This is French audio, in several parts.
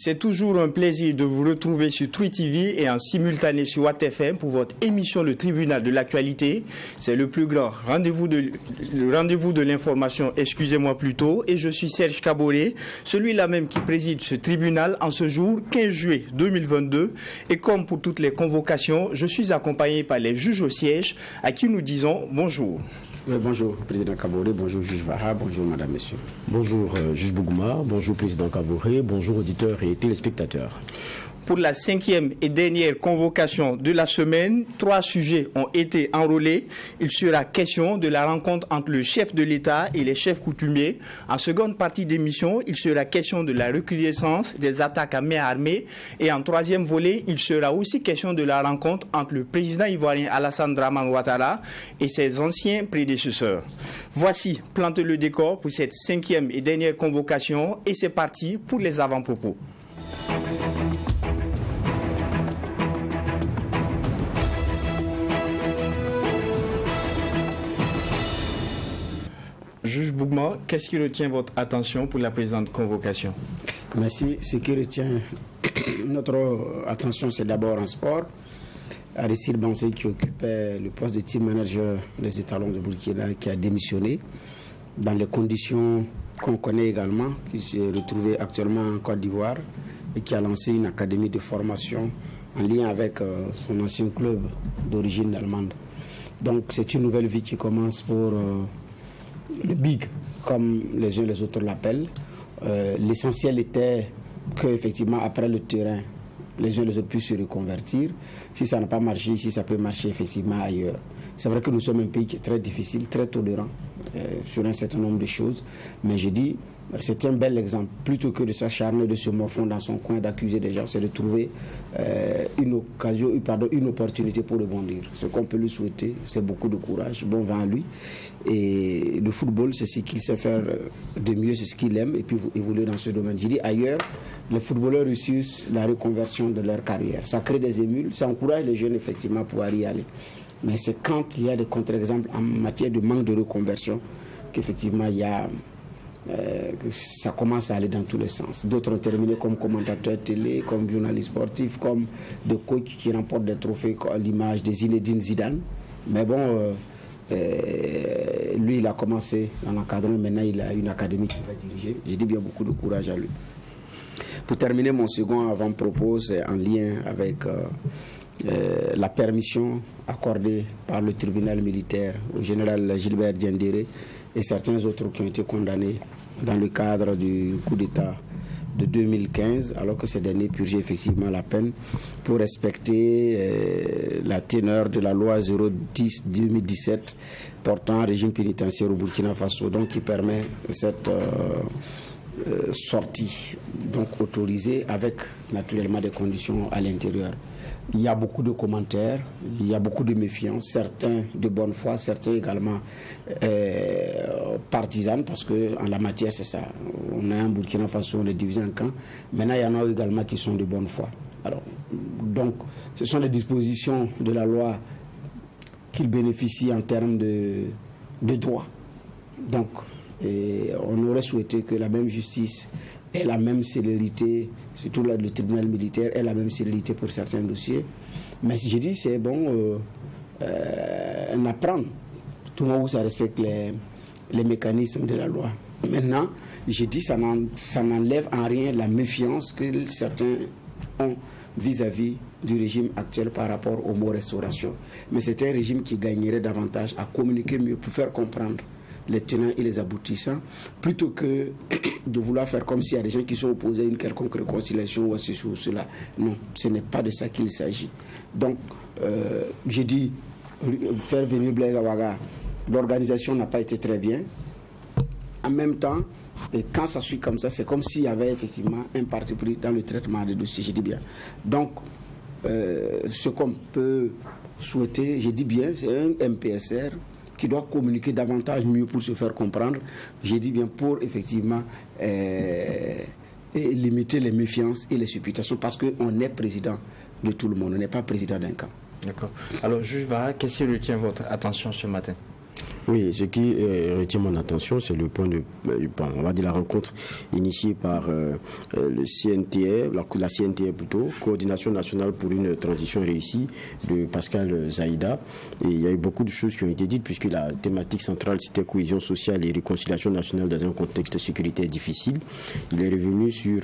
C'est toujours un plaisir de vous retrouver sur True TV et en simultané sur Watt FM pour votre émission Le Tribunal de l'actualité. C'est le plus grand rendez-vous de l'information, excusez-moi plutôt, et je suis Serge Kaboré, celui-là même qui préside ce tribunal en ce jour 15 juillet 2022. Et comme pour toutes les convocations, je suis accompagné par les juges au siège à qui nous disons bonjour. Bonjour, Président Kaboré, bonjour, juge Vaha, bonjour, Madame, Monsieur. Bonjour, juge Bougouma, bonjour, Président Kaboré, bonjour, auditeurs et téléspectateurs. Pour la 5e et dernière convocation de la semaine, 3 sujets ont été enrôlés. Il sera question de la rencontre entre le chef de l'État et les chefs coutumiers. En seconde partie d'émission, il sera question de la recrudescence des attaques à main armée. Et en troisième volet, il sera aussi question de la rencontre entre le président ivoirien Alassane Dramane Ouattara et ses anciens prédécesseurs. Voici, plantez le décor pour cette 5e et dernière convocation. Et c'est parti pour les avant-propos. Juge Bougma, qu'est-ce qui retient votre attention pour la présente convocation? Merci. Ce qui retient notre attention, c'est d'abord en sport. Aristide Bansé, qui occupait le poste de team manager des étalons de Burkina, qui a démissionné dans les conditions qu'on connaît également, qui s'est retrouvé actuellement en Côte d'Ivoire et qui a lancé une académie de formation en lien avec son ancien club d'origine allemande. Donc c'est une nouvelle vie qui commence pour le big, comme les uns et les autres l'appellent. L'essentiel était qu'effectivement, après le terrain, les uns et les autres puissent se reconvertir. Si ça n'a pas marché ici, ça peut marcher effectivement ailleurs. C'est vrai que nous sommes un pays qui est très difficile, très tolérant sur un certain nombre de choses. Mais je dis, c'est un bel exemple. Plutôt que de s'acharner, de se morfondre dans son coin, d'accuser des gens, c'est de trouver une opportunité pour rebondir. Ce qu'on peut lui souhaiter, c'est beaucoup de courage, bon vent à lui. Et le football, c'est ce qu'il sait faire de mieux, c'est ce qu'il aime, et puis évoluer dans ce domaine. Je dis ailleurs, les footballeurs réussissent la reconversion de leur carrière. Ça crée des émules, ça encourage les jeunes effectivement à pouvoir y aller. Mais c'est quand il y a des contre-exemples en matière de manque de reconversion qu'effectivement il y a ça commence à aller dans tous les sens. D'autres ont terminé comme commentateurs télé, comme journalistes sportifs, comme des coachs qui remportent des trophées à l'image de Zinedine Zidane. Mais bon, lui, il a commencé dans l'encadrement, maintenant il a une académie qu'il va diriger. J'ai dit bien beaucoup de courage à lui. Pour terminer, mon second avant-propos, c'est en lien avec la permission accordée par le tribunal militaire au général Gilbert Diendéré et certains autres qui ont été condamnés dans le cadre du coup d'État de 2015, alors que ces derniers purgeaient effectivement la peine pour respecter la teneur de la loi 010-2017 portant un régime pénitentiaire au Burkina Faso, donc qui permet cette sortie donc autorisée avec naturellement des conditions à l'intérieur. Il y a beaucoup de commentaires, il y a beaucoup de méfiance, certains de bonne foi, certains également partisans, parce qu'en la matière, c'est ça. On a un Burkina Faso, on est divisé en camps. Maintenant, il y en a également qui sont de bonne foi. Alors, donc, ce sont les dispositions de la loi qu'ils bénéficient en termes de droits. Donc, on aurait souhaité que la même justice ait la même célérité, surtout le tribunal militaire ait la même célérité pour certains dossiers. Mais si je dis, c'est bon, on apprend. Tout le monde où ça respecte les mécanismes de la loi. Maintenant, je dis, ça n'enlève en rien la méfiance que certains ont vis-à-vis du régime actuel par rapport au mot restauration. Mais c'est un régime qui gagnerait davantage à communiquer mieux pour faire comprendre les tenants et les aboutissants, plutôt que de vouloir faire comme s'il y a des gens qui sont opposés à une quelconque réconciliation ou à ceci ou cela. Non, ce n'est pas de ça qu'il s'agit. Donc, j'ai dit, faire venir Blaise Awaga, l'organisation n'a pas été très bien. En même temps, et quand ça suit comme ça, c'est comme s'il y avait effectivement un parti pris dans le traitement des dossiers, je dis bien. Donc, ce qu'on peut souhaiter, je dis bien, c'est un MPSR qui doit communiquer davantage mieux pour se faire comprendre, j'ai dit bien pour effectivement limiter les méfiances et les supputations, parce qu'on est président de tout le monde, on n'est pas président d'un camp. D'accord. Alors, juge Vaha, qu'est-ce qui retient votre attention ce matin? Oui, ce qui retient mon attention, c'est le point de, on va dire la rencontre initiée par le CNTR, la CNTR plutôt, Coordination nationale pour une transition réussie, de Pascal Zaïda. Et il y a eu beaucoup de choses qui ont été dites, puisque la thématique centrale, c'était cohésion sociale et réconciliation nationale dans un contexte sécuritaire difficile. Il est revenu sur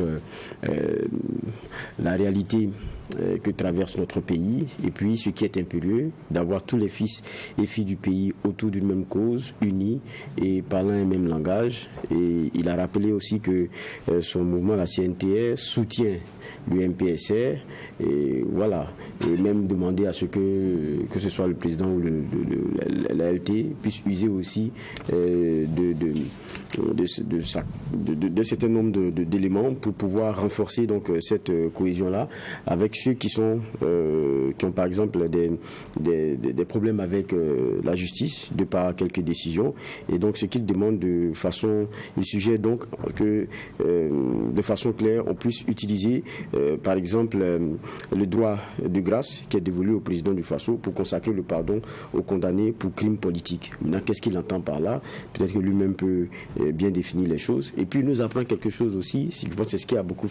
la réalité que traverse notre pays, et puis ce qui est impérieux, d'avoir tous les fils et filles du pays autour d'une même cause, unis et parlant un même langage. Et il a rappelé aussi que son mouvement, la CNTR, soutient le MPSR, et voilà, et même demander à ce que ce soit le président ou la LT puisse user aussi de certain nombre d'éléments pour pouvoir renforcer donc cette cohésion-là avec ceux qui ont par exemple des problèmes avec la justice de par quelques décisions. Et donc ce qu'il demande il suggère donc que de façon claire on puisse utiliser par exemple le droit de grâce qui est dévolu au président du Faso pour consacrer le pardon aux condamnés pour crimes politiques. Maintenant, qu'est-ce qu'il entend par là? Peut-être que lui-même peut bien définir les choses. Et puis il nous apprend quelque chose aussi, je pense que c'est ce qui a beaucoup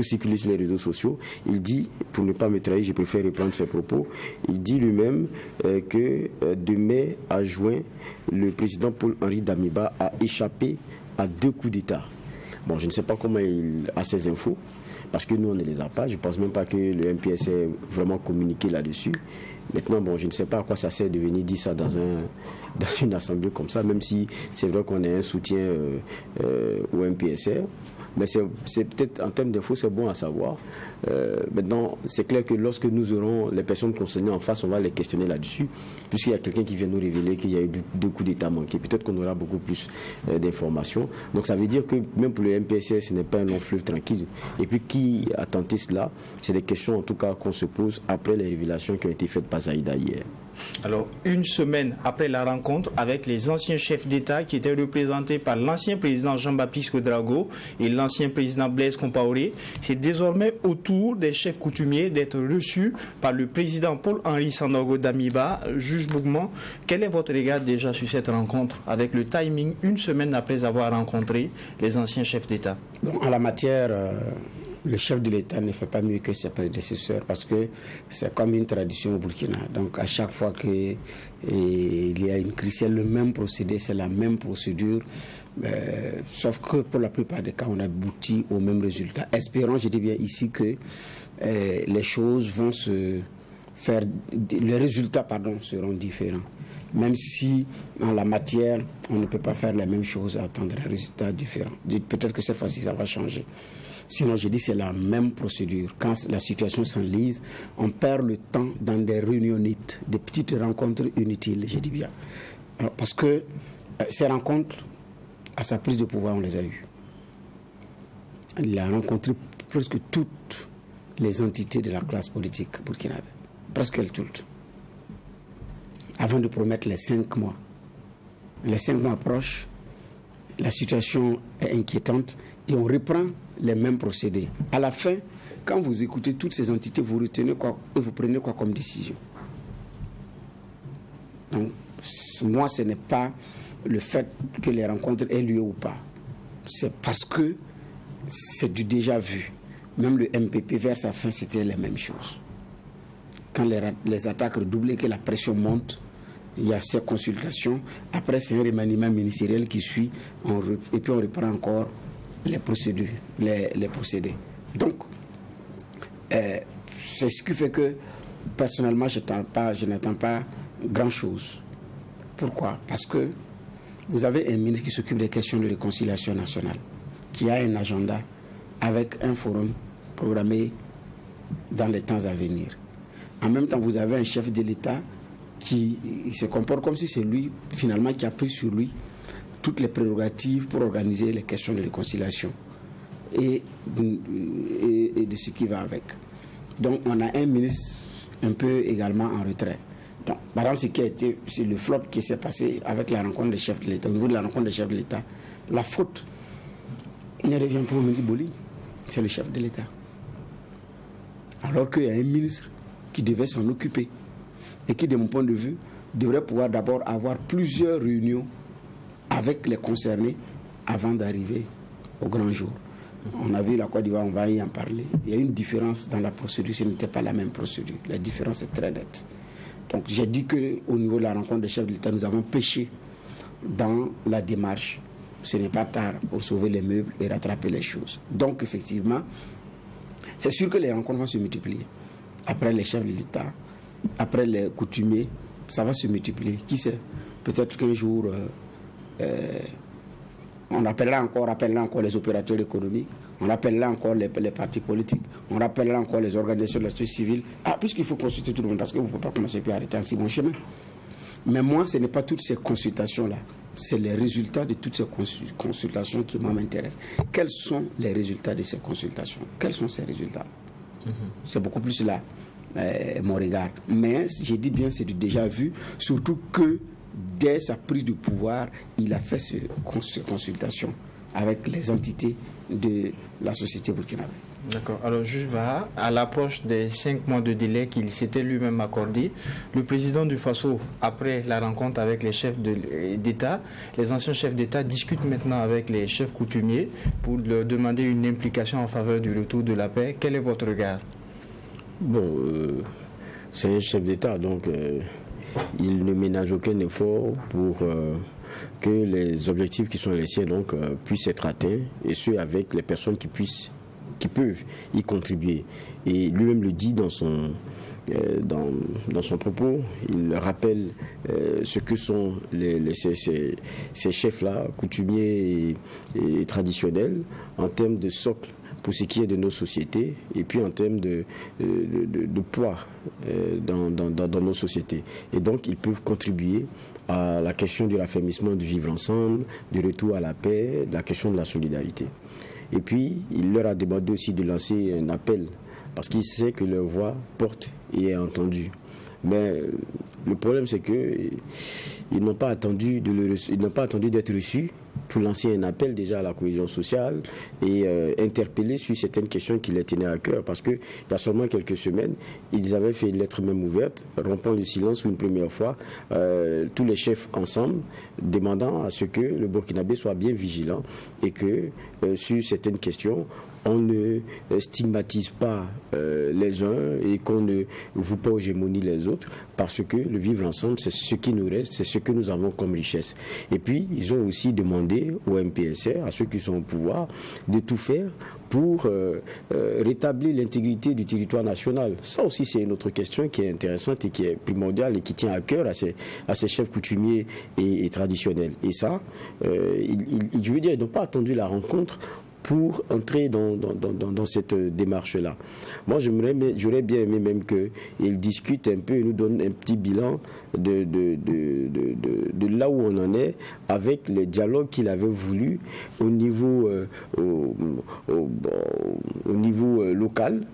circulé sur les réseaux sociaux. Il dit, pour ne pas me trahir, je préfère reprendre ses propos, il dit lui-même que de mai à juin, le président Paul-Henri Damiba a échappé à 2 coups d'État. Bon, je ne sais pas comment il a ces infos, parce que nous, on ne les a pas. Je ne pense même pas que le MPS ait vraiment communiqué là-dessus. Maintenant, bon, je ne sais pas à quoi ça sert de venir dire ça dans une assemblée comme ça, même si c'est vrai qu'on a un soutien au MPSR. Mais c'est peut-être, en termes d'infos, c'est bon à savoir. Maintenant, c'est clair que lorsque nous aurons les personnes concernées en face, on va les questionner là-dessus, puisqu'il y a quelqu'un qui vient nous révéler qu'il y a eu 2 coups d'État manqués. Peut-être qu'on aura beaucoup plus d'informations. Donc ça veut dire que même pour le MPSR, ce n'est pas un long fleuve tranquille. Et puis qui a tenté cela? C'est des questions en tout cas qu'on se pose après les révélations qui ont été faites par Zaïda hier. Alors, une semaine après la rencontre avec les anciens chefs d'État qui étaient représentés par l'ancien président Jean-Baptiste Ouédraogo et l'ancien président Blaise Compaoré, c'est désormais au tour des chefs coutumiers d'être reçus par le président Paul-Henri Sandaogo Damiba. Juge Bougma, quel est votre regard déjà sur cette rencontre avec le timing une semaine après avoir rencontré les anciens chefs d'État? En la matière, le chef de l'État ne fait pas mieux que ses prédécesseurs parce que c'est comme une tradition au Burkina. Donc à chaque fois qu'il y a une crise, c'est le même procédé, c'est la même procédure. Sauf que pour la plupart des cas, on aboutit au même résultat. Espérons, je dis bien ici, que les choses vont se faire, les résultats seront différents. Même si, en la matière, on ne peut pas faire les mêmes choses et attendre un résultat différent. Peut-être que cette fois-ci, ça va changer. Sinon, je dis c'est la même procédure. Quand la situation s'enlise, on perd le temps dans des réunionites, des petites rencontres inutiles, je dis bien. Alors, parce que ces rencontres, à sa prise de pouvoir, on les a eues. Il a rencontré presque toutes les entités de la classe politique burkinabé. Presque toutes. Avant de promettre les 5 mois. Les 5 mois approchent, la situation est inquiétante et on reprend les mêmes procédés. À la fin, quand vous écoutez toutes ces entités, vous retenez quoi et vous prenez quoi comme décision? Donc, moi, ce n'est pas le fait que les rencontres aient lieu ou pas. C'est parce que c'est du déjà vu. Même le MPP, vers sa fin, c'était les mêmes choses. Quand les attaques redoublent et que la pression monte, il y a ces consultations. Après, c'est un remaniement ministériel qui suit. Et puis, on reprend encore les procédures, les procédés. Donc, c'est ce qui fait que, personnellement, je n'attends pas grand-chose. Pourquoi? Parce que vous avez un ministre qui s'occupe des questions de réconciliation nationale, qui a un agenda avec un forum programmé dans les temps à venir. En même temps, vous avez un chef de l'État qui se comporte comme si c'est lui, finalement, qui a pris sur lui toutes les prérogatives pour organiser les questions de réconciliation et de ce qui va avec. Donc, on a un ministre un peu également en retrait. Donc, par exemple, c'est le flop qui s'est passé avec la rencontre des chefs de l'État. Au niveau de la rencontre des chefs de l'État, la faute ne revient pas au ministre Boli, c'est le chef de l'État. Alors qu'il y a un ministre qui devait s'en occuper et qui, de mon point de vue, devrait pouvoir d'abord avoir plusieurs réunions avec les concernés avant d'arriver au grand jour. On a vu la Côte d'Ivoire, on va y en parler. Il y a une différence dans la procédure, ce n'était pas la même procédure. La différence est très nette. Donc j'ai dit qu'au niveau de la rencontre des chefs de l'État, nous avons péché dans la démarche. Ce n'est pas tard pour sauver les meubles et rattraper les choses. Donc effectivement, c'est sûr que les rencontres vont se multiplier. Après les chefs de l'État, après les coutumiers, ça va se multiplier. Qui sait? Peut-être qu'un jour, on appellera encore les opérateurs économiques, on appellera encore les partis politiques, on rappellera encore les organisations de la société civile. Ah, puisqu'il faut consulter tout le monde, parce que vous ne pouvez pas commencer puis arrêter en si bon chemin. Mais moi, ce n'est pas toutes ces consultations-là. C'est les résultats de toutes ces consultations qui m'intéressent. Quels sont les résultats de ces consultations? Quels sont ces résultats? C'est beaucoup plus là, mon regard. Mais, j'ai dit bien, c'est du déjà vu, surtout que dès sa prise de pouvoir, il a fait ces consultations avec les entités de la société burkinabé. D'accord. Alors, juge Vaha, à l'approche des 5 mois de délai qu'il s'était lui-même accordé, le président du Faso, après la rencontre avec les chefs d'État, les anciens chefs d'État discutent maintenant avec les chefs coutumiers pour leur demander une implication en faveur du retour de la paix. Quel est votre regard? Bon, c'est un chef d'État, donc il ne ménage aucun effort pour que les objectifs qui sont les siens donc, puissent être atteints, et ce avec les personnes qui peuvent y contribuer. Et lui-même le dit dans son propos, il rappelle ce que sont ces chefs-là, coutumiers et traditionnels, en termes de socle pour ce qui est de nos sociétés, et puis en termes de poids dans nos sociétés. Et donc, ils peuvent contribuer à la question de l'affermissement du vivre ensemble, du retour à la paix, de la question de la solidarité. Et puis, il leur a demandé aussi de lancer un appel, parce qu'il sait que leur voix porte et est entendue. Mais le problème, c'est qu'ils n'ont pas attendu d'être reçus pour lancer un appel déjà à la cohésion sociale et interpeller sur certaines questions qui les tenaient à cœur. Parce qu'il y a seulement quelques semaines, ils avaient fait une lettre même ouverte, rompant le silence une première fois, tous les chefs ensemble, demandant à ce que le Burkinabé soit bien vigilant et que sur certaines questions, on ne stigmatise pas les uns et qu'on ne voue pas hégémonie les autres, parce que le vivre ensemble, c'est ce qui nous reste, c'est ce que nous avons comme richesse. Et puis, ils ont aussi demandé au MPSR, à ceux qui sont au pouvoir, de tout faire pour rétablir l'intégrité du territoire national. Ça aussi, c'est une autre question qui est intéressante et qui est primordiale et qui tient à cœur à ces chefs coutumiers et traditionnels. Et ça, je veux dire, ils n'ont pas attendu la rencontre pour entrer dans cette démarche-là. Moi, j'aurais bien aimé même qu'ils discutent un peu et nous donnent un petit bilan de là où on en est avec les dialogues qu'il avait voulu au niveau local,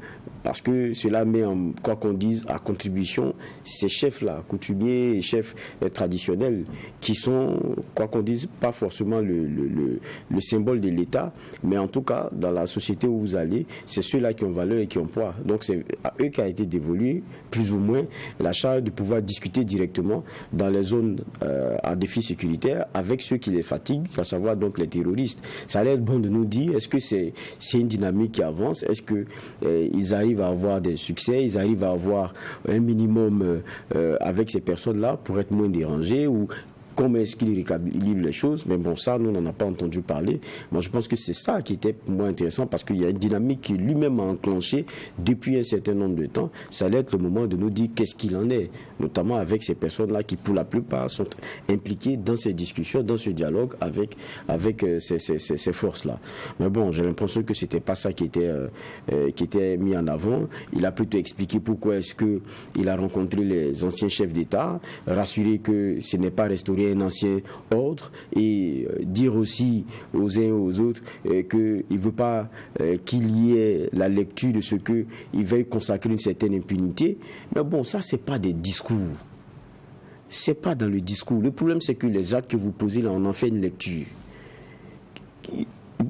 parce que cela met, quoi qu'on dise, à contribution ces chefs-là, coutumiers et chefs traditionnels, qui sont, quoi qu'on dise, pas forcément le symbole de l'État, mais en tout cas, dans la société où vous allez, c'est ceux-là qui ont valeur et qui ont poids. Donc c'est à eux qu'a été dévolue, plus ou moins, la charge de pouvoir discuter directement dans les zones à défi sécuritaire avec ceux qui les fatiguent, à savoir donc les terroristes. Ça allait être bon de nous dire, est-ce que c'est une dynamique qui avance? Est-ce qu'ils arrivent à avoir des succès? Ils arrivent à avoir un minimum avec ces personnes-là pour être moins dérangés? Ou comment est-ce qu'il rééquilibre les choses? Mais bon, ça, nous n'en avons pas entendu parler. Moi, je pense que c'est ça qui était pour moi intéressant, parce qu'il y a une dynamique qui lui-même a enclenché depuis un certain nombre de temps. Ça allait être le moment de nous dire qu'est-ce qu'il en est, notamment avec ces personnes-là qui, pour la plupart, sont impliquées dans ces discussions, dans ce dialogue avec ces forces-là. Mais bon, j'ai l'impression que c'était pas ça qui était mis en avant. Il a plutôt expliqué pourquoi est-ce qu'il a rencontré les anciens chefs d'État, rassuré que ce n'est pas restauré un ancien ordre, et dire aussi aux uns et aux autres qu'il ne veut pas qu'il y ait la lecture de ce qu'il veuille consacrer une certaine impunité. Mais bon, ça, ce n'est pas des discours. Ce n'est pas dans le discours. Le problème, c'est que les actes que vous posez là, on en fait une lecture.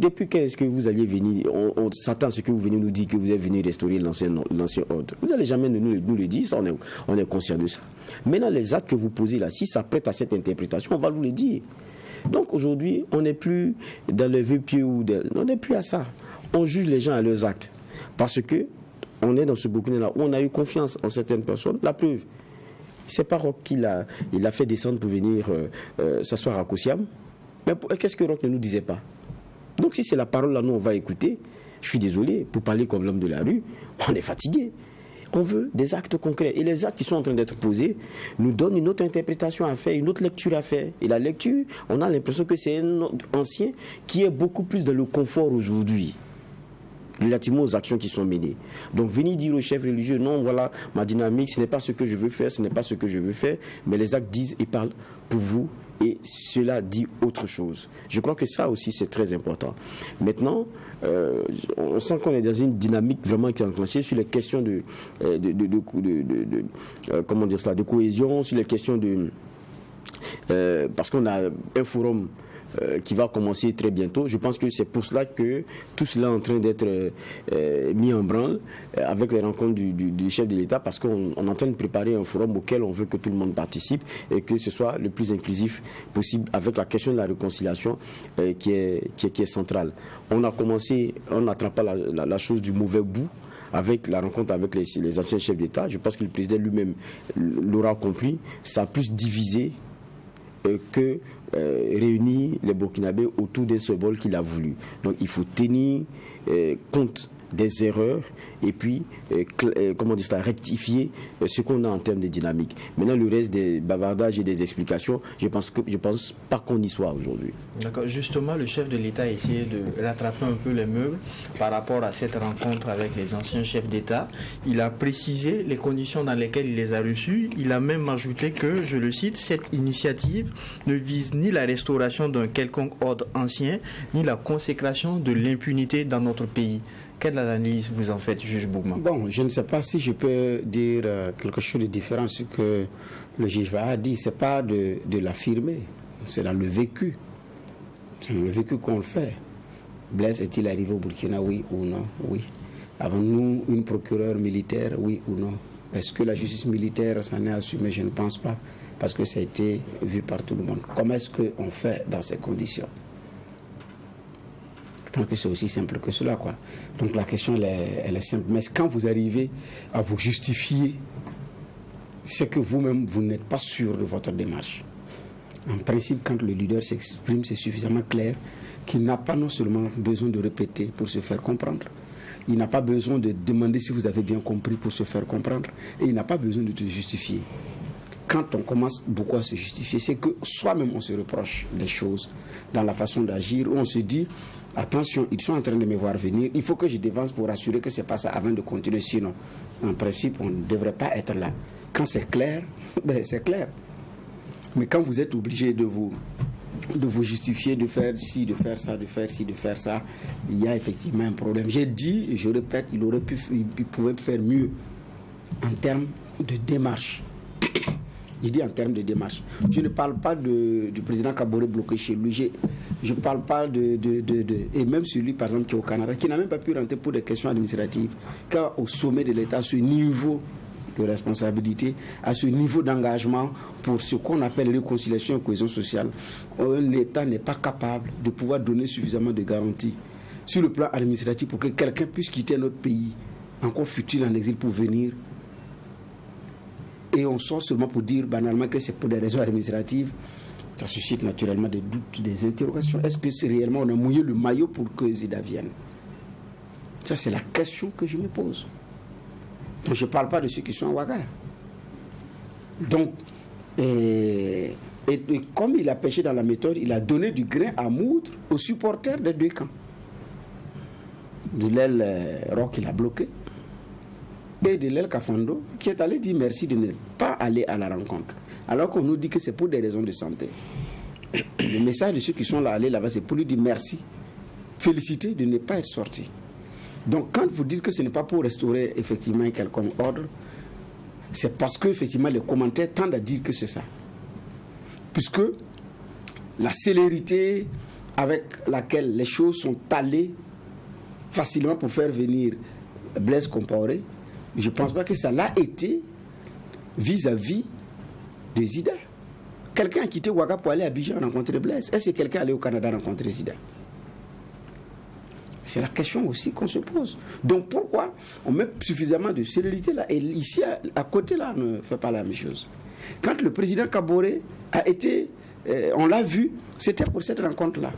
depuis quand est-ce que vous alliez venir, on s'attend à ce que vous venez nous dire que vous êtes venu restaurer l'ancien ordre. Vous n'allez jamais nous le dire, ça, on est conscient de ça. Maintenant, les actes que vous posez là, si ça prête à cette interprétation, on va vous le dire. Donc aujourd'hui, on n'est plus dans le vieux pied on n'est plus à ça. On juge les gens à leurs actes. Parce que on est dans ce Burkina-là où on a eu confiance en certaines personnes. La preuve, c'est pas Roch qui l'a fait descendre pour venir s'asseoir à Kosiam. Mais qu'est-ce que Roch ne nous disait pas? Donc si c'est la parole là, nous on va écouter. Je suis désolé, pour parler comme l'homme de la rue, on est fatigué. On veut des actes concrets. Et les actes qui sont en train d'être posés nous donnent une autre interprétation à faire, une autre lecture à faire. Et la lecture, on a l'impression que c'est un ancien qui est beaucoup plus dans le confort aujourd'hui, relativement aux actions qui sont menées. Donc venir dire aux chefs religieux, non, voilà, ma dynamique, ce n'est pas ce que je veux faire, ce n'est pas ce que je veux faire, mais les actes disent et parlent pour vous, et cela dit autre chose. Je crois que ça aussi, c'est très important. Maintenant, on sent qu'on est dans une dynamique vraiment qui est enclenchée sur les questions de cohésion, sur les questions parce qu'on a un forum qui va commencer très bientôt. Je pense que c'est pour cela que tout cela est en train d'être mis en branle avec les rencontres du chef de l'État, parce qu'on est en train de préparer un forum auquel on veut que tout le monde participe et que ce soit le plus inclusif possible, avec la question de la réconciliation qui est centrale. On a commencé, on n'attrape pas la chose du mauvais bout avec la rencontre avec les anciens chefs d'État. Je pense que le président lui-même l'aura compris. Ça a plus divisé que réunir les Burkinabés autour d'un symbole qu'il a voulu. Donc il faut tenir compte des erreurs et puis rectifier ce qu'on a en termes de dynamique. Maintenant, le reste des bavardages et des explications, je pense pas qu'on y soit aujourd'hui. D'accord. Justement, le chef de l'État a essayé de rattraper un peu les meubles par rapport à cette rencontre avec les anciens chefs d'État. Il a précisé les conditions dans lesquelles il les a reçus. Il a même ajouté que, je le cite, cette initiative ne vise ni la restauration d'un quelconque ordre ancien, ni la consécration de l'impunité dans notre pays. Quelle analyse vous en faites, juge Bougma? Bon, je ne sais pas si je peux dire quelque chose de différent de ce que le juge a dit. Ce n'est pas de l'affirmer, c'est dans le vécu. C'est dans le vécu qu'on le fait. Blaise est-il arrivé au Burkina, oui ou non? Oui. Avons-nous une procureure militaire, oui ou non? Est-ce que la justice militaire s'en est assumée? Je ne pense pas, parce que ça a été vu par tout le monde. Comment est-ce qu'on fait dans ces conditions? Je pense que c'est aussi simple que cela, quoi. Donc la question, elle est simple. Mais quand vous arrivez à vous justifier, c'est que vous-même, vous n'êtes pas sûr de votre démarche. En principe, quand le leader s'exprime, c'est suffisamment clair qu'il n'a pas non seulement besoin de répéter pour se faire comprendre, il n'a pas besoin de demander si vous avez bien compris pour se faire comprendre, et il n'a pas besoin de te justifier. Quand on commence beaucoup à se justifier, c'est que soi-même on se reproche des choses dans la façon d'agir, où on se dit, attention, ils sont en train de me voir venir, il faut que je devance pour assurer que ce n'est pas ça avant de continuer, sinon, en principe, on ne devrait pas être là. Quand c'est clair, ben c'est clair. Mais quand vous êtes obligé de vous justifier, de faire ci, de faire ça, de faire ci, de faire ça, il y a effectivement un problème. J'ai dit, et je répète, il pouvait faire mieux en termes de démarche. Je dis en termes de démarche. Je ne parle pas du président Kaboré bloqué chez lui. Je ne parle pas et même celui, par exemple, qui est au Canada, qui n'a même pas pu rentrer pour des questions administratives. Car au sommet de l'État, à ce niveau de responsabilité, à ce niveau d'engagement pour ce qu'on appelle réconciliation et cohésion sociale, un État n'est pas capable de pouvoir donner suffisamment de garanties sur le plan administratif pour que quelqu'un puisse quitter notre pays, encore fut-il en exil, pour venir. Et on sort seulement pour dire banalement que c'est pour des raisons administratives. Ça suscite naturellement des doutes, des interrogations. Est-ce que c'est réellement on a mouillé le maillot pour que Zida vienne? Ça, c'est la question que je me pose. Donc, je ne parle pas de ceux qui sont à Ouaga. Donc, et comme il a pêché dans la méthode, il a donné du grain à moudre aux supporters des deux camps. De l'aile Roch, il a bloqué. Et de l'aile Kafando, qui est allé dire merci de ne pas aller à la rencontre. Alors qu'on nous dit que c'est pour des raisons de santé. Le message de ceux qui sont là, allés là-bas, c'est pour lui dire merci, féliciter de ne pas être sorti. Donc quand vous dites que ce n'est pas pour restaurer effectivement un quelconque ordre, c'est parce que effectivement les commentaires tendent à dire que c'est ça. Puisque la célérité avec laquelle les choses sont allées facilement pour faire venir Blaise Compaoré, je ne pense pas que ça l'a été vis-à-vis de Zida. Quelqu'un a quitté Ouaga pour aller à Abidjan rencontrer Blaise. Est-ce que quelqu'un est allé au Canada rencontrer Zida? C'est la question aussi qu'on se pose. Donc pourquoi on met suffisamment de célérité là et ici à côté là on ne fait pas la même chose? Quand le président Kaboré a été, on l'a vu, c'était pour cette rencontre là.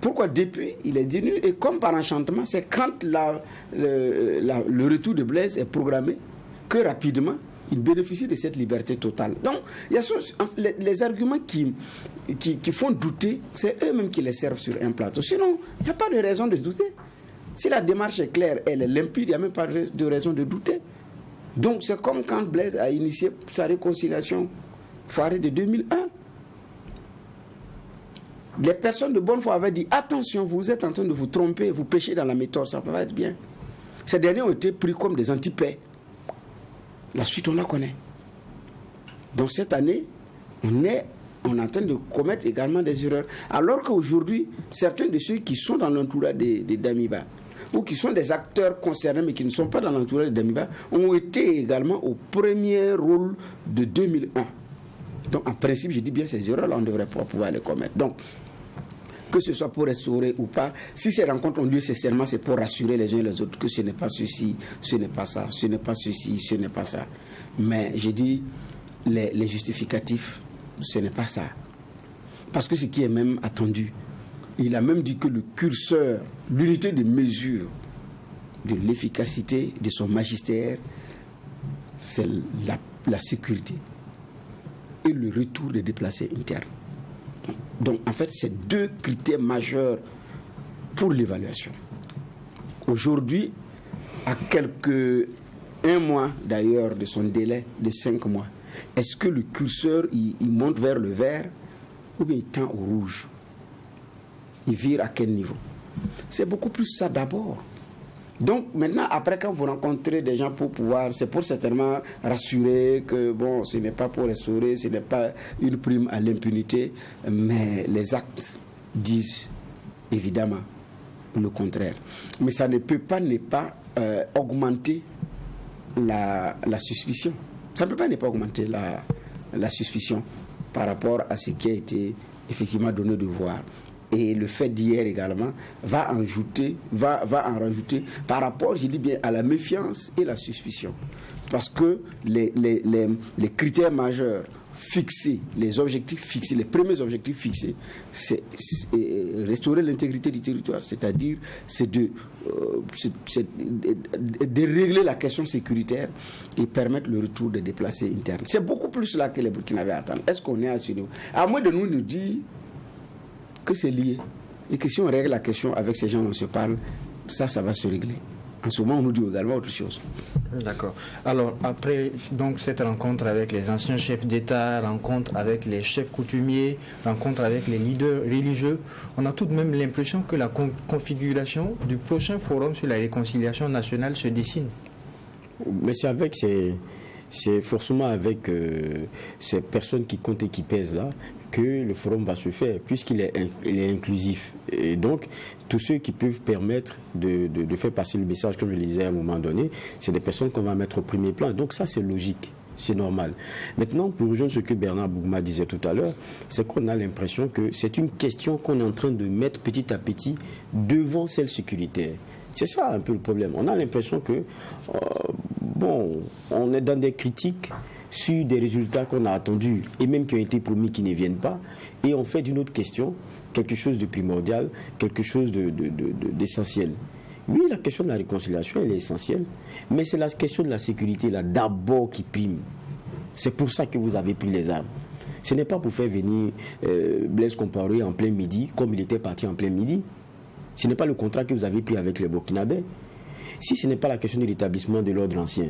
Pourquoi depuis il est venu et comme par enchantement, c'est quand le retour de Blaise est programmé que rapidement il bénéficie de cette liberté totale. Donc, il y a les arguments qui font douter, c'est eux-mêmes qui les servent sur un plateau. Sinon, il n'y a pas de raison de douter. Si la démarche est claire, elle est limpide, il n'y a même pas de raison de douter. Donc, c'est comme quand Blaise a initié sa réconciliation foirée de 2001. Les personnes de bonne foi avaient dit, attention, vous êtes en train de vous tromper, vous péchez dans la méthode, ça ne peut pas être bien. Ces derniers ont été pris comme des anti-paix. La suite, on la connaît. Donc cette année, on est en train de commettre également des erreurs. Alors qu'aujourd'hui, certains de ceux qui sont dans l'entourage de Damiba, ou qui sont des acteurs concernés, mais qui ne sont pas dans l'entourage de Damiba, ont été également au premier rôle de 2001. Donc en principe, je dis bien, ces erreurs-là, on ne devrait pas pouvoir les commettre. Donc, que ce soit pour restaurer ou pas, si ces rencontres ont lieu, c'est pour rassurer les uns et les autres que ce n'est pas ceci, ce n'est pas ça, ce n'est pas ceci, ce n'est pas ça. Mais je dis, les justificatifs, ce n'est pas ça. Parce que ce qui est même attendu, il a même dit que le curseur, l'unité de mesure de l'efficacité de son magistère, c'est la sécurité et le retour des déplacés internes. Donc, en fait, c'est deux critères majeurs pour l'évaluation. Aujourd'hui, à un mois d'ailleurs de son délai de 5 mois, est-ce que le curseur, il monte vers le vert ou bien il tend au rouge? Il vire à quel niveau? C'est beaucoup plus ça d'abord. Donc maintenant, après, quand vous rencontrez des gens pour pouvoir, c'est pour certainement rassurer que bon, ce n'est pas pour restaurer, ce n'est pas une prime à l'impunité, mais les actes disent évidemment le contraire. Mais ça ne peut pas ne pas augmenter la suspicion. Ça ne peut pas ne pas augmenter la suspicion par rapport à ce qui a été effectivement donné de voir. Et le fait d'hier également va en rajouter par rapport, je dis bien, à la méfiance et la suspicion. Parce que les critères majeurs fixés, les objectifs fixés, les premiers objectifs fixés, c'est restaurer l'intégrité du territoire, c'est-à-dire c'est de régler la question sécuritaire et permettre le retour des déplacés internes. C'est beaucoup plus là que les Burkinabés attendent. Est-ce qu'on est à ce niveau? À moins de nous dire que c'est lié et que si on règle la question avec ces gens, on se parle, ça va se régler. En ce moment, on nous dit également autre chose. D'accord. Alors, après donc, cette rencontre avec les anciens chefs d'État, rencontre avec les chefs coutumiers, rencontre avec les leaders religieux, on a tout de même l'impression que la configuration du prochain forum sur la réconciliation nationale se dessine. Mais c'est forcément avec ces personnes qui comptent et qui pèsent là que le forum va se faire, puisqu'il est inclusif. Et donc, tous ceux qui peuvent permettre de faire passer le message, comme je le disais à un moment donné, c'est des personnes qu'on va mettre au premier plan. Donc ça, c'est logique, c'est normal. Maintenant, pour rejoindre ce que Bernard Bougma disait tout à l'heure, c'est qu'on a l'impression que c'est une question qu'on est en train de mettre petit à petit devant celle sécuritaire. C'est ça un peu le problème. On a l'impression que, on est dans des critiques sur des résultats qu'on a attendus et même qui ont été promis qui ne viennent pas, et on fait d'une autre question quelque chose de primordial, quelque chose d'essentiel. Oui, la question de la réconciliation, elle est essentielle, mais c'est la question de la sécurité là d'abord qui prime. C'est pour ça que vous avez pris les armes. Ce n'est pas pour faire venir Blaise Compaoré en plein midi, comme il était parti en plein midi. Ce n'est pas le contrat que vous avez pris avec les Burkinabés. Si ce n'est pas la question de l'établissement de l'ordre ancien,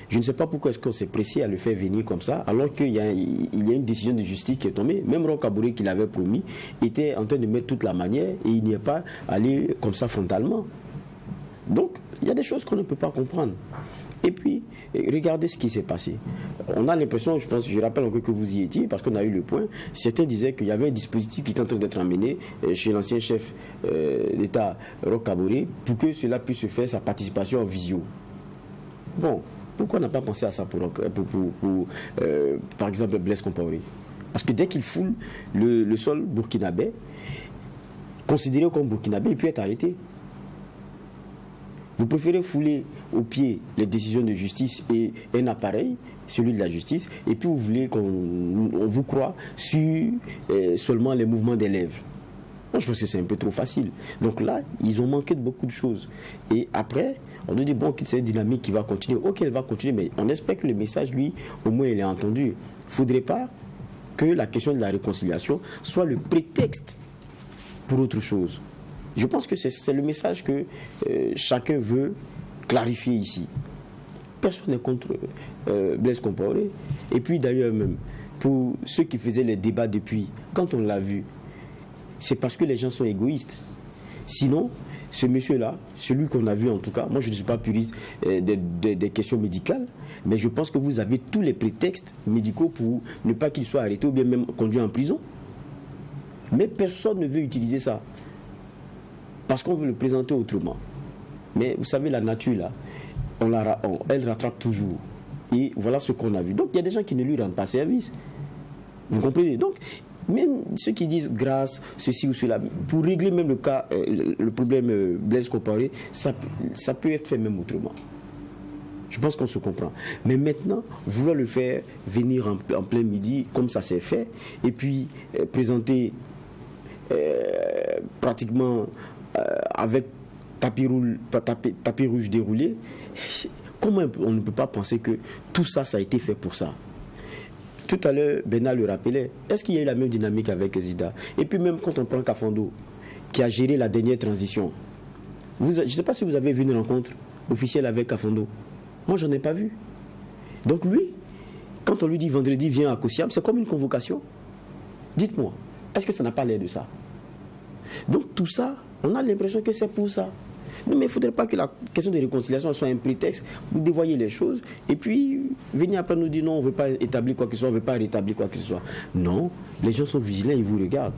je ne sais pas pourquoi est-ce qu'on s'est pressé à le faire venir comme ça, alors qu'il y a une décision de justice qui est tombée. Même Roch Kaboré, qui l'avait promis, était en train de mettre toute la manière et il n'y est pas allé comme ça frontalement. Donc, il y a des choses qu'on ne peut pas comprendre. Et puis, regardez ce qui s'est passé. On a l'impression, je rappelle encore que vous y étiez, parce qu'on a eu le point, certains disaient qu'il y avait un dispositif qui était en train d'être amené chez l'ancien chef d'État, Roch Kaboré, pour que cela puisse se faire, sa participation en visio. Bon, pourquoi on n'a pas pensé à ça par exemple, Blaise Compaoré? Parce que dès qu'il foule le sol burkinabé, considéré comme burkinabé, il peut être arrêté. Vous préférez fouler au pied les décisions de justice et un appareil, celui de la justice, et puis vous voulez qu'on vous croie sur seulement les mouvements des lèvres. Moi, je pense que c'est un peu trop facile. Donc là, ils ont manqué de beaucoup de choses. Et après, on nous dit, bon, c'est une dynamique qui va continuer. Ok, elle va continuer, mais on espère que le message, lui, au moins, il est entendu. Il ne faudrait pas que la question de la réconciliation soit le prétexte pour autre chose. Je pense que c'est le message que chacun veut clarifier ici. Personne n'est contre Blaise Compaoré. Et puis d'ailleurs même, pour ceux qui faisaient les débats depuis, quand on l'a vu, c'est parce que les gens sont égoïstes. Sinon, ce monsieur-là, celui qu'on a vu en tout cas, moi je ne suis pas puriste des questions médicales, mais je pense que vous avez tous les prétextes médicaux pour ne pas qu'il soit arrêté ou bien même conduit en prison. Mais personne ne veut utiliser ça. Parce qu'on veut le présenter autrement. Mais vous savez, la nature, là, elle rattrape toujours. Et voilà ce qu'on a vu. Donc, il y a des gens qui ne lui rendent pas service. Vous comprenez? Donc, même ceux qui disent grâce, ceci ou cela, pour régler même le cas, le problème Blaise Compaoré, ça peut être fait même autrement. Je pense qu'on se comprend. Mais maintenant, vouloir le faire venir en plein midi, comme ça s'est fait, et puis présenter pratiquement avec tapis rouge déroulé, comment on ne peut pas penser que tout ça, ça a été fait pour ça? Tout à l'heure, Bernard le rappelait, est-ce qu'il y a eu la même dynamique avec Zida? Et puis même quand on prend Kafando, qui a géré la dernière transition, je ne sais pas si vous avez vu une rencontre officielle avec Kafando. Moi, je n'en ai pas vu. Donc lui, quand on lui dit vendredi, viens à Kosiam, c'est comme une convocation. Dites-moi, est-ce que ça n'a pas l'air de ça? Donc tout ça, on a l'impression que c'est pour ça. Non, mais il ne faudrait pas que la question de réconciliation soit un prétexte. Vous dévoyez les choses et puis venir après nous dire non, on ne veut pas établir quoi que ce soit, on ne veut pas rétablir quoi que ce soit. Non, les gens sont vigilants, ils vous regardent.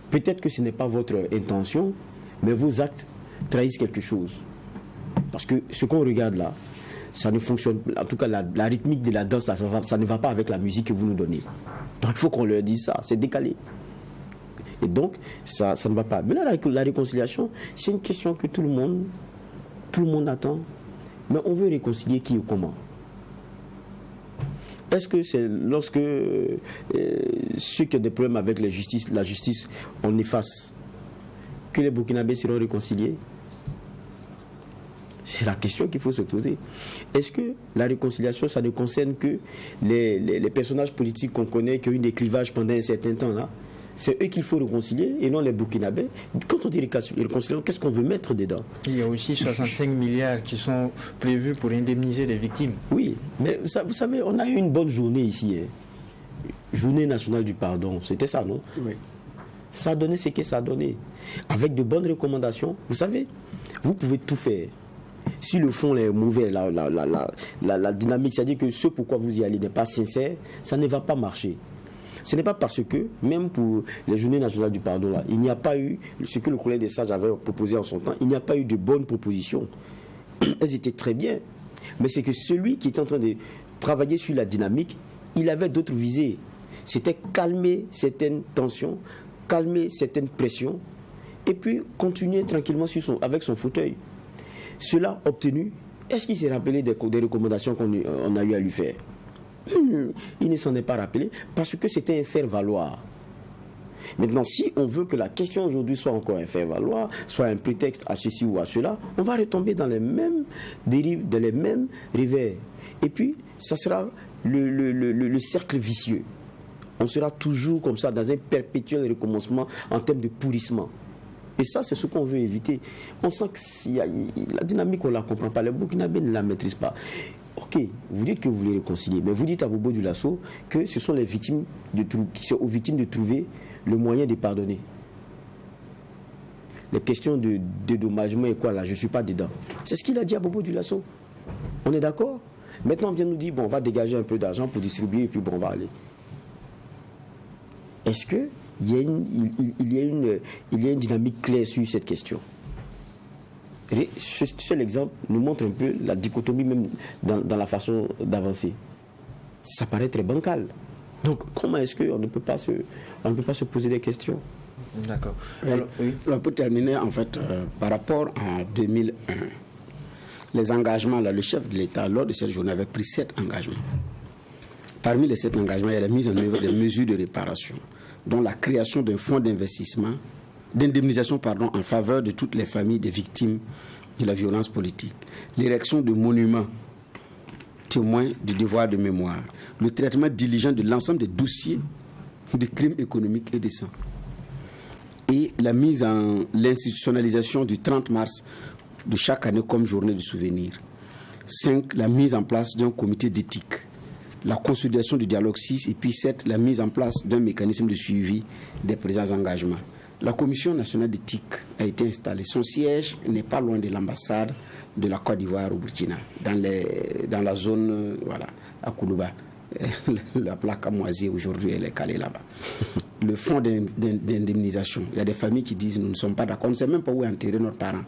Peut-être que ce n'est pas votre intention, mais vos actes trahissent quelque chose. Parce que ce qu'on regarde là, ça ne fonctionne pas. En tout cas, la rythmique de la danse, là, ça ne va pas avec la musique que vous nous donnez. Donc il faut qu'on leur dise ça, c'est décalé. Et donc, ça ne va pas. Mais là, la réconciliation, c'est une question que tout le monde attend. Mais on veut réconcilier qui ou comment? Est-ce que c'est lorsque ceux qui ont des problèmes avec la justice, on efface, que les Burkinabés seront réconciliés? C'est la question qu'il faut se poser. Est-ce que la réconciliation, ça ne concerne que les personnages politiques qu'on connaît, qui ont eu des clivages pendant un certain temps là? C'est eux qu'il faut réconcilier et non les Burkinabés. Quand on dit réconciliation, qu'est-ce qu'on veut mettre dedans? Il y a aussi 65 milliards qui sont prévus pour indemniser les victimes. Oui, mais vous savez, on a eu une bonne journée ici. Journée nationale du pardon, c'était ça, non? Oui. Ça a donné ce que ça a donné. Avec de bonnes recommandations, vous savez, vous pouvez tout faire. Si le fond est mauvais, la dynamique, c'est-à-dire que ce pourquoi vous y allez n'est pas sincère, ça ne va pas marcher. Ce n'est pas parce que, même pour les journées nationales du pardon, là, il n'y a pas eu, ce que le collège des sages avait proposé en son temps, il n'y a pas eu de bonnes propositions. Elles étaient très bien. Mais c'est que celui qui est en train de travailler sur la dynamique, il avait d'autres visées. C'était calmer certaines tensions, calmer certaines pressions, et puis continuer tranquillement avec son fauteuil. Cela obtenu, est-ce qu'il s'est rappelé des recommandations qu'on a eu à lui faire? Il ne s'en est pas rappelé parce que c'était un faire-valoir. Maintenant, si on veut que la question aujourd'hui soit encore un faire-valoir, soit un prétexte à ceci ou à cela, on va retomber dans les mêmes dérives, dans les mêmes revers. Et puis, ça sera le cercle vicieux. On sera toujours comme ça, dans un perpétuel recommencement en termes de pourrissement. Et ça, c'est ce qu'on veut éviter. On sent que la dynamique, on ne la comprend pas. Les Burkinabés ne la maîtrisent pas. Ok, vous dites que vous voulez réconcilier, mais vous dites à Bobo Dioulasso que ce sont les victimes c'est aux victimes de trouver le moyen de pardonner. Les questions de dédommagement et quoi là, je ne suis pas dedans. C'est ce qu'il a dit à Bobo Dioulasso. On est d'accord? Maintenant, on vient nous dire, bon, on va dégager un peu d'argent pour distribuer et puis bon, on va aller. Est-ce qu'il y a une dynamique claire sur cette question? Et ce seul exemple nous montre un peu la dichotomie même dans la façon d'avancer. Ça paraît très bancal. Donc, comment est-ce qu'on ne peut pas se poser des questions? D'accord. Alors, oui. Alors, pour terminer, en fait, par rapport à 2001, les engagements, là, le chef de l'État, lors de cette journée, avait pris 7 engagements. Parmi les 7 engagements, il y a la mise en œuvre des mesures de réparation, dont la création d'un fonds d'indemnisation en faveur de toutes les familles des victimes de la violence politique, l'érection de monuments témoins du devoir de mémoire, le traitement diligent de l'ensemble des dossiers de crimes économiques et de sang, et la mise en l'institutionnalisation du 30 mars de chaque année comme journée de souvenir. 5. La mise en place d'un comité d'éthique, la consolidation du dialogue 6, et puis 7. La mise en place d'un mécanisme de suivi des présents engagements. La Commission nationale d'éthique a été installée. Son siège n'est pas loin de l'ambassade de la Côte d'Ivoire au Burkina, dans la zone, voilà, à Koulouba. La plaque a moisi aujourd'hui, elle est calée là-bas. Le fonds d'indemnisation, il y a des familles qui disent nous ne sommes pas d'accord, on ne sait même pas où est enterré notre parent.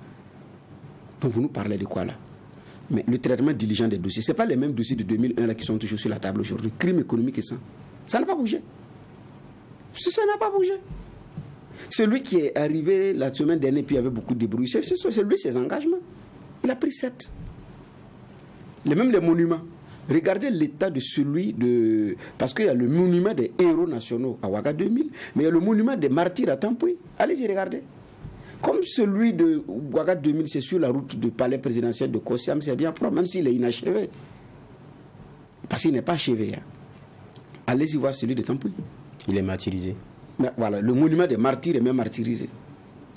Donc vous nous parlez de quoi là? Mais le traitement diligent des dossiers, ce n'est pas les mêmes dossiers de 2001 là, qui sont toujours sur la table aujourd'hui. Crime économique et ça. Ça n'a pas bougé. Ça n'a pas bougé. Celui qui est arrivé la semaine dernière, puis il y avait beaucoup de bruit, c'est lui, ses engagements. Il a pris 7. Même les monuments. Regardez l'état de celui de... Parce qu'il y a le monument des héros nationaux à Ouaga 2000, mais il y a le monument des martyrs à Tampoui. Allez-y, regardez. Comme celui de Ouaga 2000, c'est sur la route du palais présidentiel de Kossiam, c'est bien propre, même s'il est inachevé. Parce qu'il n'est pas achevé. Hein. Allez-y voir celui de Tampoui. Il est martyrisé. Mais voilà, le monument des martyrs est même martyrisé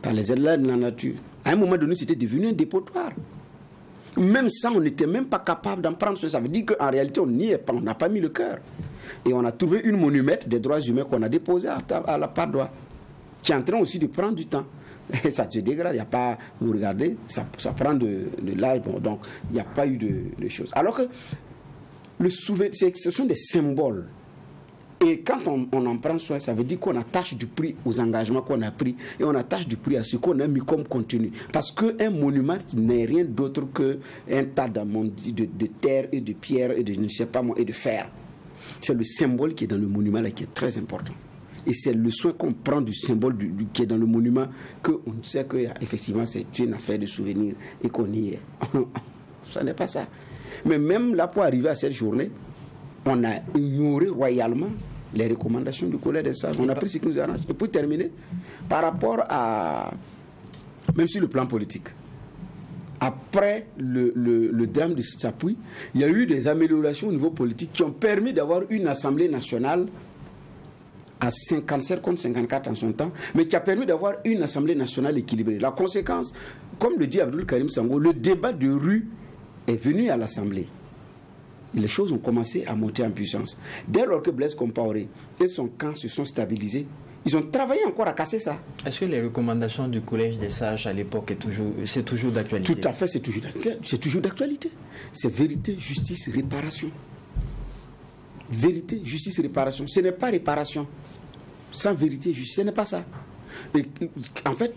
par les élèves de la nature. À un moment donné, c'était devenu un dépotoir. Même ça, on n'était même pas capable d'en prendre soin. Ça veut dire qu'en réalité, on n'y est pas, on n'a pas mis le cœur. Et on a trouvé une monumette des droits humains qu'on a déposée à la Padoie, qui est en train aussi de prendre du temps. Et ça se dégrade, il n'y a pas, vous regardez, ça prend de l'âge, bon, donc il n'y a pas eu de choses. Alors que ce sont des symboles. Et quand on en prend soin, ça veut dire qu'on attache du prix aux engagements qu'on a pris et on attache du prix à ce qu'on a mis comme contenu. Parce qu'un monument n'est rien d'autre qu'un tas de terre et de pierre et de je ne sais pas moi et de fer. C'est le symbole qui est dans le monument là qui est très important. Et c'est le soin qu'on prend du symbole qui est dans le monument qu'on sait qu'effectivement c'est une affaire de souvenir et qu'on y est. Ça n'est pas ça. Mais même là, pour arriver à cette journée, on a ignoré royalement les recommandations du Collège des sages. On a pris ce qui nous arrange. Et pour terminer, par rapport à... Même sur le plan politique, après le drame de Tsapui, il y a eu des améliorations au niveau politique qui ont permis d'avoir une Assemblée nationale à 57 contre 54 en son temps, mais qui a permis d'avoir une Assemblée nationale équilibrée. La conséquence, comme le dit Abdoul Karim Sango, le débat de rue est venu à l'Assemblée. Les choses ont commencé à monter en puissance. Dès lors que Blaise Compaoré et son camp se sont stabilisés, ils ont travaillé encore à casser ça. Est-ce que les recommandations du Collège des sages à l'époque c'est toujours d'actualité? Tout à fait, c'est toujours d'actualité. C'est vérité, justice, réparation. Vérité, justice, réparation. Ce n'est pas réparation sans vérité, justice. Ce n'est pas ça. Et, en fait,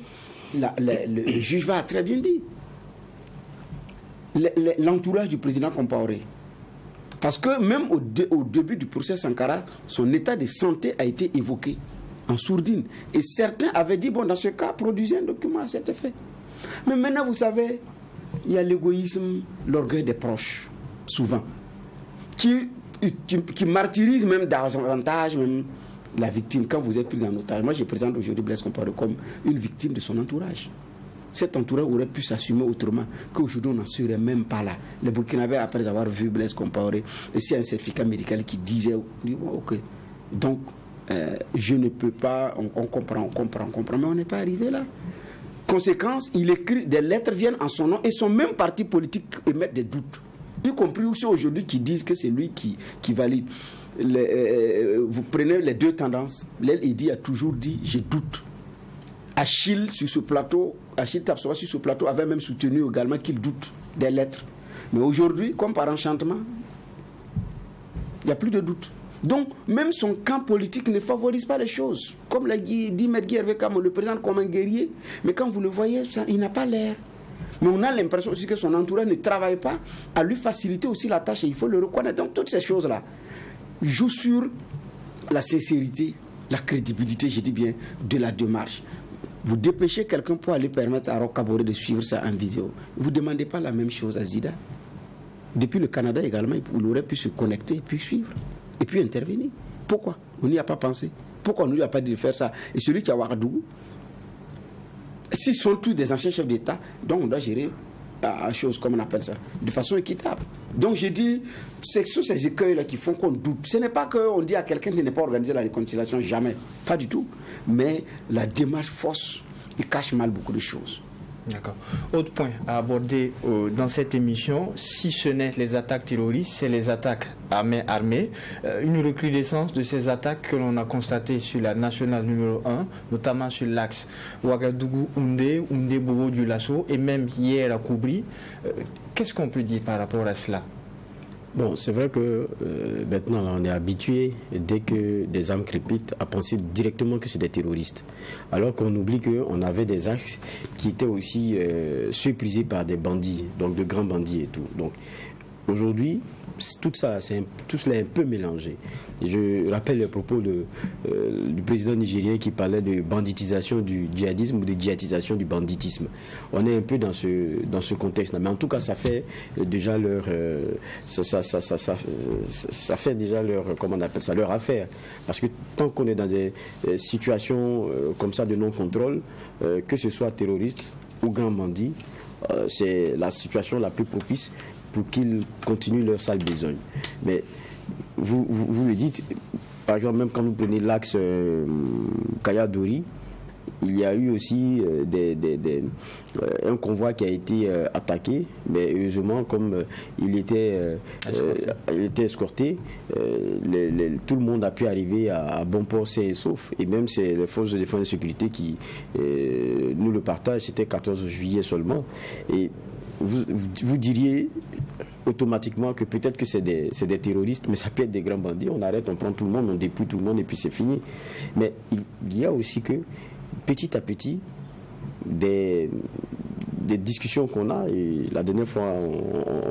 le juge a très bien dit. L'entourage du président Compaoré. Parce que même au début du procès Sankara, son état de santé a été évoqué en sourdine. Et certains avaient dit, bon, dans ce cas, produisez un document à cet effet. Mais maintenant, vous savez, il y a l'égoïsme, l'orgueil des proches, souvent, qui martyrise même davantage même la victime quand vous êtes pris en otage. Moi, je présente aujourd'hui Blaise Compaoré comme une victime de son entourage. Cet entourage aurait pu s'assumer autrement qu'aujourd'hui on n'en serait même pas là. Les Burkinabés, après avoir vu Blaise Compaoré, et s'il y a un certificat médical qui disait, bon, ok, donc je ne peux pas, on comprend, mais on n'est pas arrivé là. Conséquence, il écrit, des lettres viennent en son nom et son même parti politique émettent des doutes. Y compris aussi aujourd'hui qui disent que c'est lui qui valide. Vous prenez les deux tendances. L'aile Idi a toujours dit, je doute. Achille Tapsoba sur ce plateau avait même soutenu également qu'il doute des lettres. Mais aujourd'hui, comme par enchantement, il n'y a plus de doute. Donc, même son camp politique ne favorise pas les choses. Comme l'a dit Medgui Hervé Kam, on le présente comme un guerrier, mais quand vous le voyez, ça, il n'a pas l'air. Mais on a l'impression aussi que son entourage ne travaille pas à lui faciliter aussi la tâche, et il faut le reconnaître. Donc, toutes ces choses-là jouent sur la sincérité, la crédibilité, je dis bien, de la démarche. Vous dépêchez quelqu'un pour aller permettre à Roch Kaboré de suivre ça en vidéo. Vous ne demandez pas la même chose à Zida. Depuis le Canada également, il aurait pu se connecter et puis suivre. Et puis intervenir. Pourquoi on n'y a pas pensé? Pourquoi on ne lui a pas dit de faire ça? Et celui qui a Ouagadougou, s'ils sont tous des anciens chefs d'État, donc on doit gérer la chose, comme on appelle ça, de façon équitable. Donc j'ai dit, c'est sur ces écueils-là qui font qu'on doute. Ce n'est pas qu'on dit à quelqu'un qui n'est pas organisé la réconciliation, jamais. Pas du tout. Mais la démarche fausse, il cache mal beaucoup de choses. D'accord. Autre point à aborder dans cette émission, si ce n'est les attaques terroristes, c'est les attaques à main armée. Une recrudescence de ces attaques que l'on a constatées sur la nationale numéro 1, notamment sur l'axe Ouagadougou-Houndé, Houndé-Bobo-Dioulasso et même hier à Koubri. Qu'est-ce qu'on peut dire par rapport à cela? Bon, c'est vrai que maintenant, on est habitué, dès que des armes crépitent, à penser directement que c'est des terroristes. Alors qu'on oublie qu'on avait des axes qui étaient aussi surprisés par des bandits, donc de grands bandits et tout. Donc, aujourd'hui, tout cela est un peu mélangé. Je rappelle le propos du président nigérien qui parlait de banditisation du djihadisme ou de djihadisation du banditisme. On est un peu dans ce contexte-là. Mais en tout cas, ça fait déjà leur... ça fait déjà leur... Comment on appelle ça? Leur affaire. Parce que tant qu'on est dans des situations comme ça de non-contrôle, que ce soit terroriste ou grand bandit, c'est la situation la plus propice pour qu'ils continuent leur sale besogne. Mais vous le dites, par exemple, même quand vous prenez l'axe Kaya-Dori, il y a eu aussi un convoi qui a été attaqué, mais heureusement, comme il était escorté, tout le monde a pu arriver à bon port sain et sauf. Et même c'est les forces de défense et de sécurité qui nous le partagent, c'était 14 juillet seulement. Et vous diriez automatiquement que peut-être que c'est des terroristes, mais ça peut être des grands bandits. On arrête, on prend tout le monde, on dépouille tout le monde et puis c'est fini. Mais il y a aussi que petit à petit, des discussions qu'on a, et la dernière fois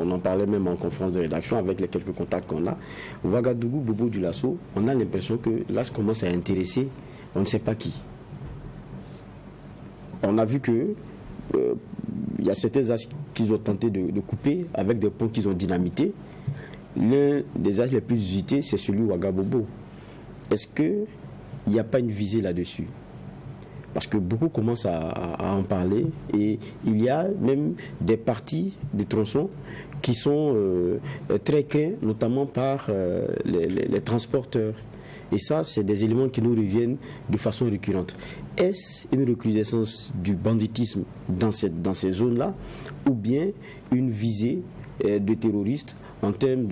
on en parlait même en conférence de rédaction avec les quelques contacts qu'on a, Ouagadougou, Bobo-Dioulasso, on a l'impression que là ça commence à intéresser on ne sait pas qui. On a vu que il y a certains axes qu'ils ont tenté de couper avec des ponts qu'ils ont dynamités. L'un des axes les plus usités, c'est celui Ouagabobo. Est-ce qu'il n'y a pas une visée là-dessus? Parce que beaucoup commencent à en parler et il y a même des parties de tronçons qui sont très craints, notamment par les transporteurs. Et ça, c'est des éléments qui nous reviennent de façon récurrente. Est-ce une recrudescence du banditisme dans ces zones-là ou bien une visée de terroristes en termes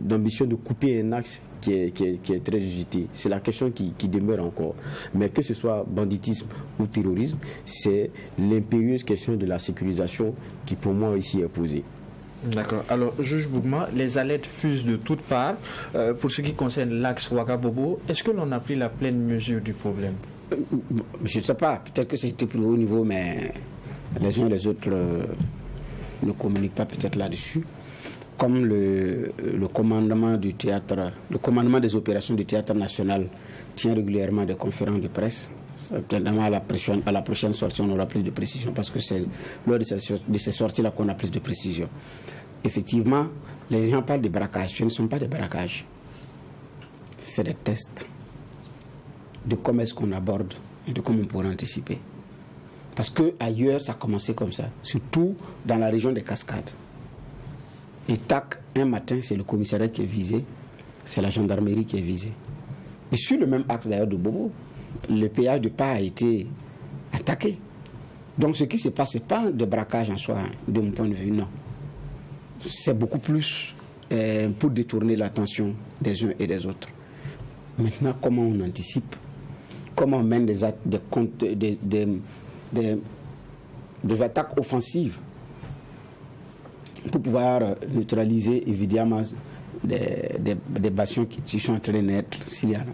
d'ambition de couper un axe qui est très usité? C'est la question qui demeure encore. Mais que ce soit banditisme ou terrorisme, c'est l'impérieuse question de la sécurisation qui pour moi ici est posée. D'accord. Alors, juge Bougma, les alertes fusent de toutes parts. Pour ce qui concerne l'axe Ouagabobo, est-ce que l'on a pris la pleine mesure du problème? Je ne sais pas. Peut-être que c'était plus haut niveau, mais les uns et les autres ne communiquent pas peut-être là-dessus. Comme le commandement du théâtre, le commandement des opérations du théâtre national tient régulièrement des conférences de presse. Peut-être à la prochaine sortie, on aura plus de précision parce que c'est lors de ces sorties-là qu'on a plus de précision. Effectivement, les gens parlent de braquage. Ce ne sont pas des braquages. C'est des tests de comment est-ce qu'on aborde et de comment on pourrait anticiper. Parce qu'ailleurs, ça a commencé comme ça, surtout dans la région des Cascades. Et tac, un matin, c'est le commissariat qui est visé, c'est la gendarmerie qui est visée. Et sur le même axe d'ailleurs de Bobo, le péage de pas a été attaqué. Donc ce qui se passe, ce n'est pas de braquage en soi, de mon point de vue, non. C'est beaucoup plus pour détourner l'attention des uns et des autres. Maintenant, comment on anticipe? Comment on mène des attaques offensives pour pouvoir neutraliser évidemment des bastions qui sont en train de naître s'il y en a.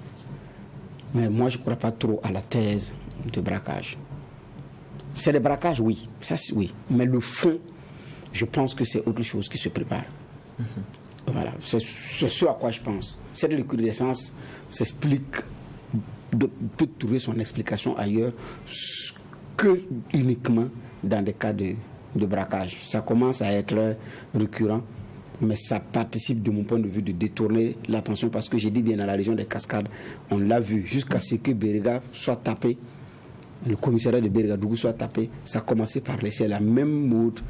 Mais moi, je ne crois pas trop à la thèse de braquage. C'est des braquages, oui, ça oui. Mais le fond, je pense que c'est autre chose qui se prépare. Voilà, c'est ce à quoi je pense. Cette recrudescence s'explique, peut trouver son explication ailleurs que uniquement dans des cas de braquage. Ça commence à être récurrent, mais ça participe de mon point de vue de détourner l'attention, parce que j'ai dit bien dans la région des Cascades, on l'a vu, jusqu'à ce que Berga soit tapé, le commissariat de Bergadougou soit tapé, ça a commencé par laisser les mêmes modes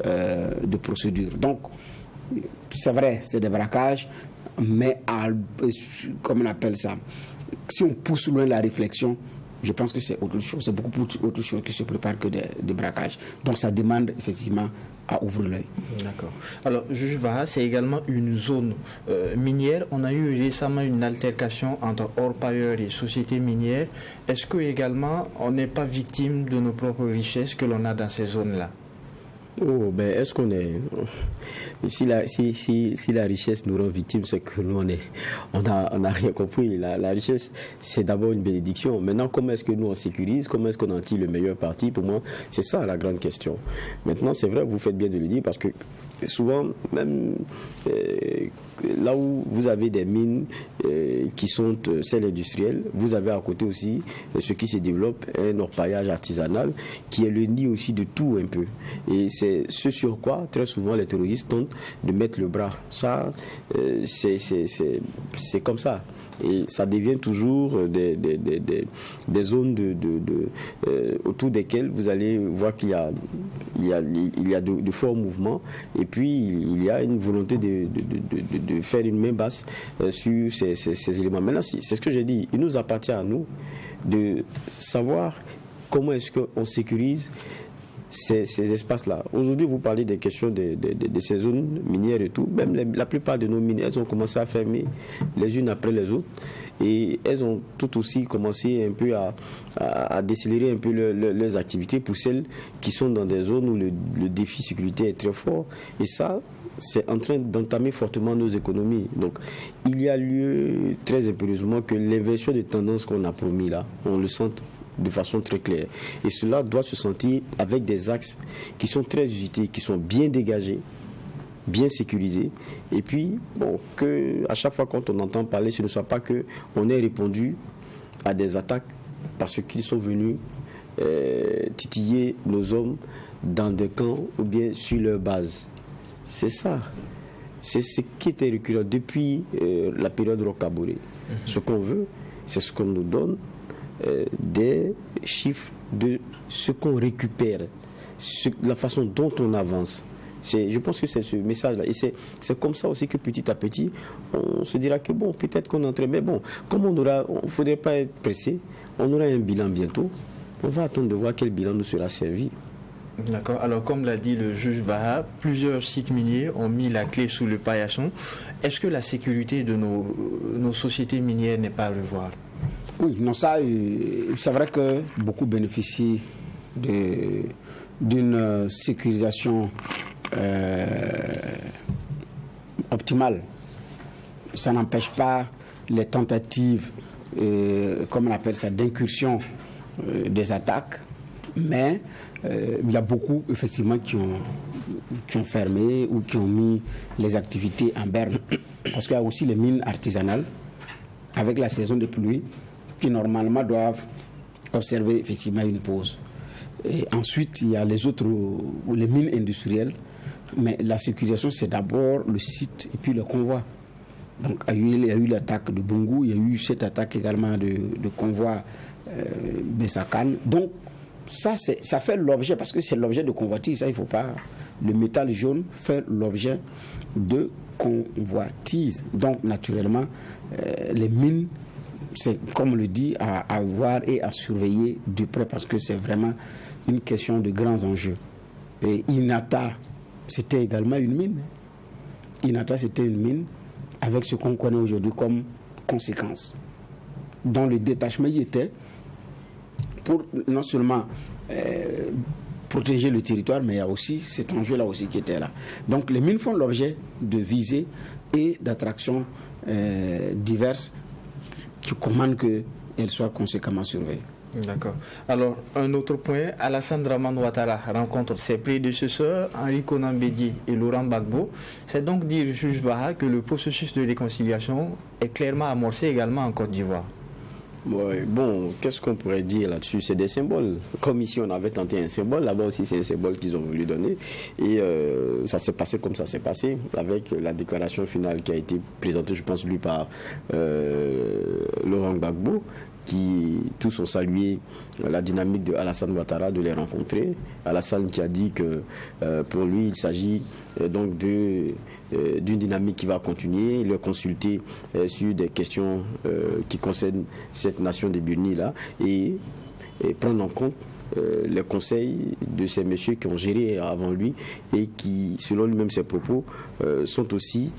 de procédure. Donc, c'est vrai, c'est des braquages, mais comme on appelle ça, si on pousse loin la réflexion, je pense que c'est autre chose, c'est beaucoup plus autre chose qui se prépare que des braquages. Donc ça demande effectivement à ouvrir l'œil. D'accord. Alors, juge Vaha, c'est également une zone minière. On a eu récemment une altercation entre orpailleurs et sociétés minières. Est-ce que également on n'est pas victime de nos propres richesses que l'on a dans ces zones-là? Oh, ben, est-ce qu'on est... Si la richesse nous rend victime, c'est que nous, on a rien compris. La richesse, c'est d'abord une bénédiction. Maintenant, comment est-ce que nous, on sécurise? Comment est-ce qu'on en tire le meilleur parti? Pour moi, c'est ça la grande question. Maintenant, c'est vrai que vous faites bien de le dire, parce que souvent, même là où vous avez des mines qui sont celles industrielles, vous avez à côté aussi ce qui se développe, un orpaillage artisanal qui est le nid aussi de tout un peu. Et c'est ce sur quoi très souvent les terroristes tentent de mettre le bras. Ça, c'est comme ça. Et ça devient toujours des zones autour desquelles vous allez voir qu'il y a de forts mouvements, et puis il y a une volonté de faire une main basse sur ces éléments. Maintenant, c'est ce que j'ai dit, il nous appartient à nous de savoir comment est-ce qu'on sécurise ces espaces-là. Aujourd'hui, vous parlez des questions de ces zones minières et tout. Même la plupart de nos mines, elles ont commencé à fermer les unes après les autres. Et elles ont tout aussi commencé un peu à décélérer un peu leurs activités pour celles qui sont dans des zones où le défi sécuritaire est très fort. Et ça, c'est en train d'entamer fortement nos économies. Donc, il y a lieu très impérieusement que l'inversion des tendances qu'on a promis là, on le sente de façon très claire. Et cela doit se sentir avec des axes qui sont très usités, qui sont bien dégagés, bien sécurisés. Et puis, bon, que à chaque fois quand on entend parler, ce ne soit pas que on ait répondu à des attaques parce qu'ils sont venus titiller nos hommes dans des camps ou bien sur leur base. C'est ça. C'est ce qui était récurrent depuis la période Rocaboré. Ce qu'on veut, c'est ce qu'on nous donne, des chiffres de ce qu'on récupère, la façon dont on avance. Je pense que c'est ce message-là. Et c'est comme ça aussi que petit à petit, on se dira que bon, peut-être qu'on est en train... Mais bon, comme on ne faudrait pas être pressé, on aura un bilan bientôt. On va attendre de voir quel bilan nous sera servi. D'accord. Alors, comme l'a dit le juge Vaha, plusieurs sites miniers ont mis la clé sous le paillasson. Est-ce que la sécurité de nos sociétés minières n'est pas à revoir? Oui, non, ça, c'est vrai que beaucoup bénéficient d'une sécurisation optimale. Ça n'empêche pas les tentatives, comme on appelle ça, d'incursion des attaques, mais il y a beaucoup, effectivement, qui ont fermé ou qui ont mis les activités en berne. Parce qu'il y a aussi les mines artisanales, avec la saison de pluie, qui normalement doivent observer effectivement une pause. Et ensuite, il y a les autres, les mines industrielles, mais la sécurisation, c'est d'abord le site et puis le convoi. Donc, il y a eu l'attaque de Bungu, il y a eu cette attaque également de convoi Bessakan. Donc, ça fait l'objet, parce que c'est l'objet de convoitise, ça il ne faut pas. Le métal jaune fait l'objet de convoitise. Donc, naturellement, les mines, c'est, comme on le dit, à voir et à surveiller de près, parce que c'est vraiment une question de grands enjeux. Et Inata, c'était également une mine. Inata, c'était une mine avec ce qu'on connaît aujourd'hui comme conséquence. Dont le détachement y était pour non seulement protéger le territoire, mais il y a aussi cet enjeu-là aussi qui était là. Donc les mines font l'objet de visées et d'attractions diverses qui commandent qu'elles soient conséquemment surveillées. D'accord. Alors, un autre point, Alassane Dramane Ouattara rencontre ses prédécesseurs, Henri Konan Bédié et Laurent Gbagbo. C'est donc dire, juge Vaha, que le processus de réconciliation est clairement amorcé également en Côte d'Ivoire. Ouais, bon, qu'est-ce qu'on pourrait dire là-dessus? C'est des symboles. Comme ici, on avait tenté un symbole, là-bas aussi, c'est un symbole qu'ils ont voulu donner. Et ça s'est passé comme ça s'est passé, avec la déclaration finale qui a été présentée, je pense, lui, par Laurent Gbagbo, qui tous ont salué la dynamique de Alassane Ouattara de les rencontrer. Alassane qui a dit que pour lui, il s'agit donc d'une dynamique qui va continuer, le consulter sur des questions qui concernent cette nation de Birni-là et prendre en compte les conseils de ces messieurs qui ont géré avant lui et qui, selon lui-même ses propos, sont aussi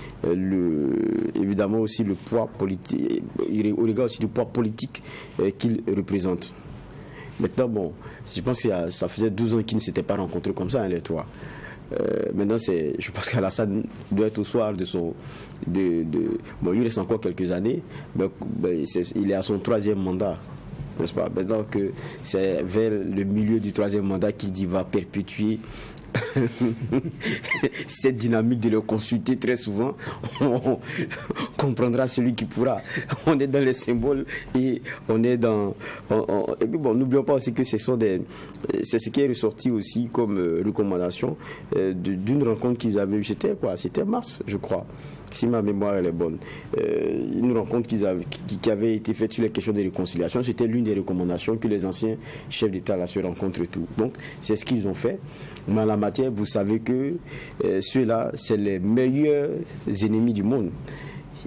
évidemment aussi le poids politique, au regard aussi du poids politique qu'ils représentent. Maintenant, bon, je pense que ça faisait 12 ans qu'ils ne s'étaient pas rencontrés comme ça, hein, les trois. Maintenant, je pense qu'Alassane doit être au soir de son... bon, il reste encore quelques années, mais il est à son 3e mandat. N'est-ce pas? Maintenant que c'est vers le milieu du 3e mandat qu'il va perpétuer cette dynamique de le consulter très souvent, on comprendra celui qui pourra. On est dans les symboles et on est dans... et puis bon, n'oublions pas aussi que c'est ce qui est ressorti aussi comme recommandation d'une rencontre qu'ils avaient eue. C'était mars, je crois, si ma mémoire elle est bonne. Une rencontre qui avait été faite sur les questions de réconciliation. C'était l'une des recommandations que les anciens chefs d'État là se rencontrent et tout. Donc c'est ce qu'ils ont fait. Mais en la matière, vous savez que ceux-là, c'est les meilleurs ennemis du monde.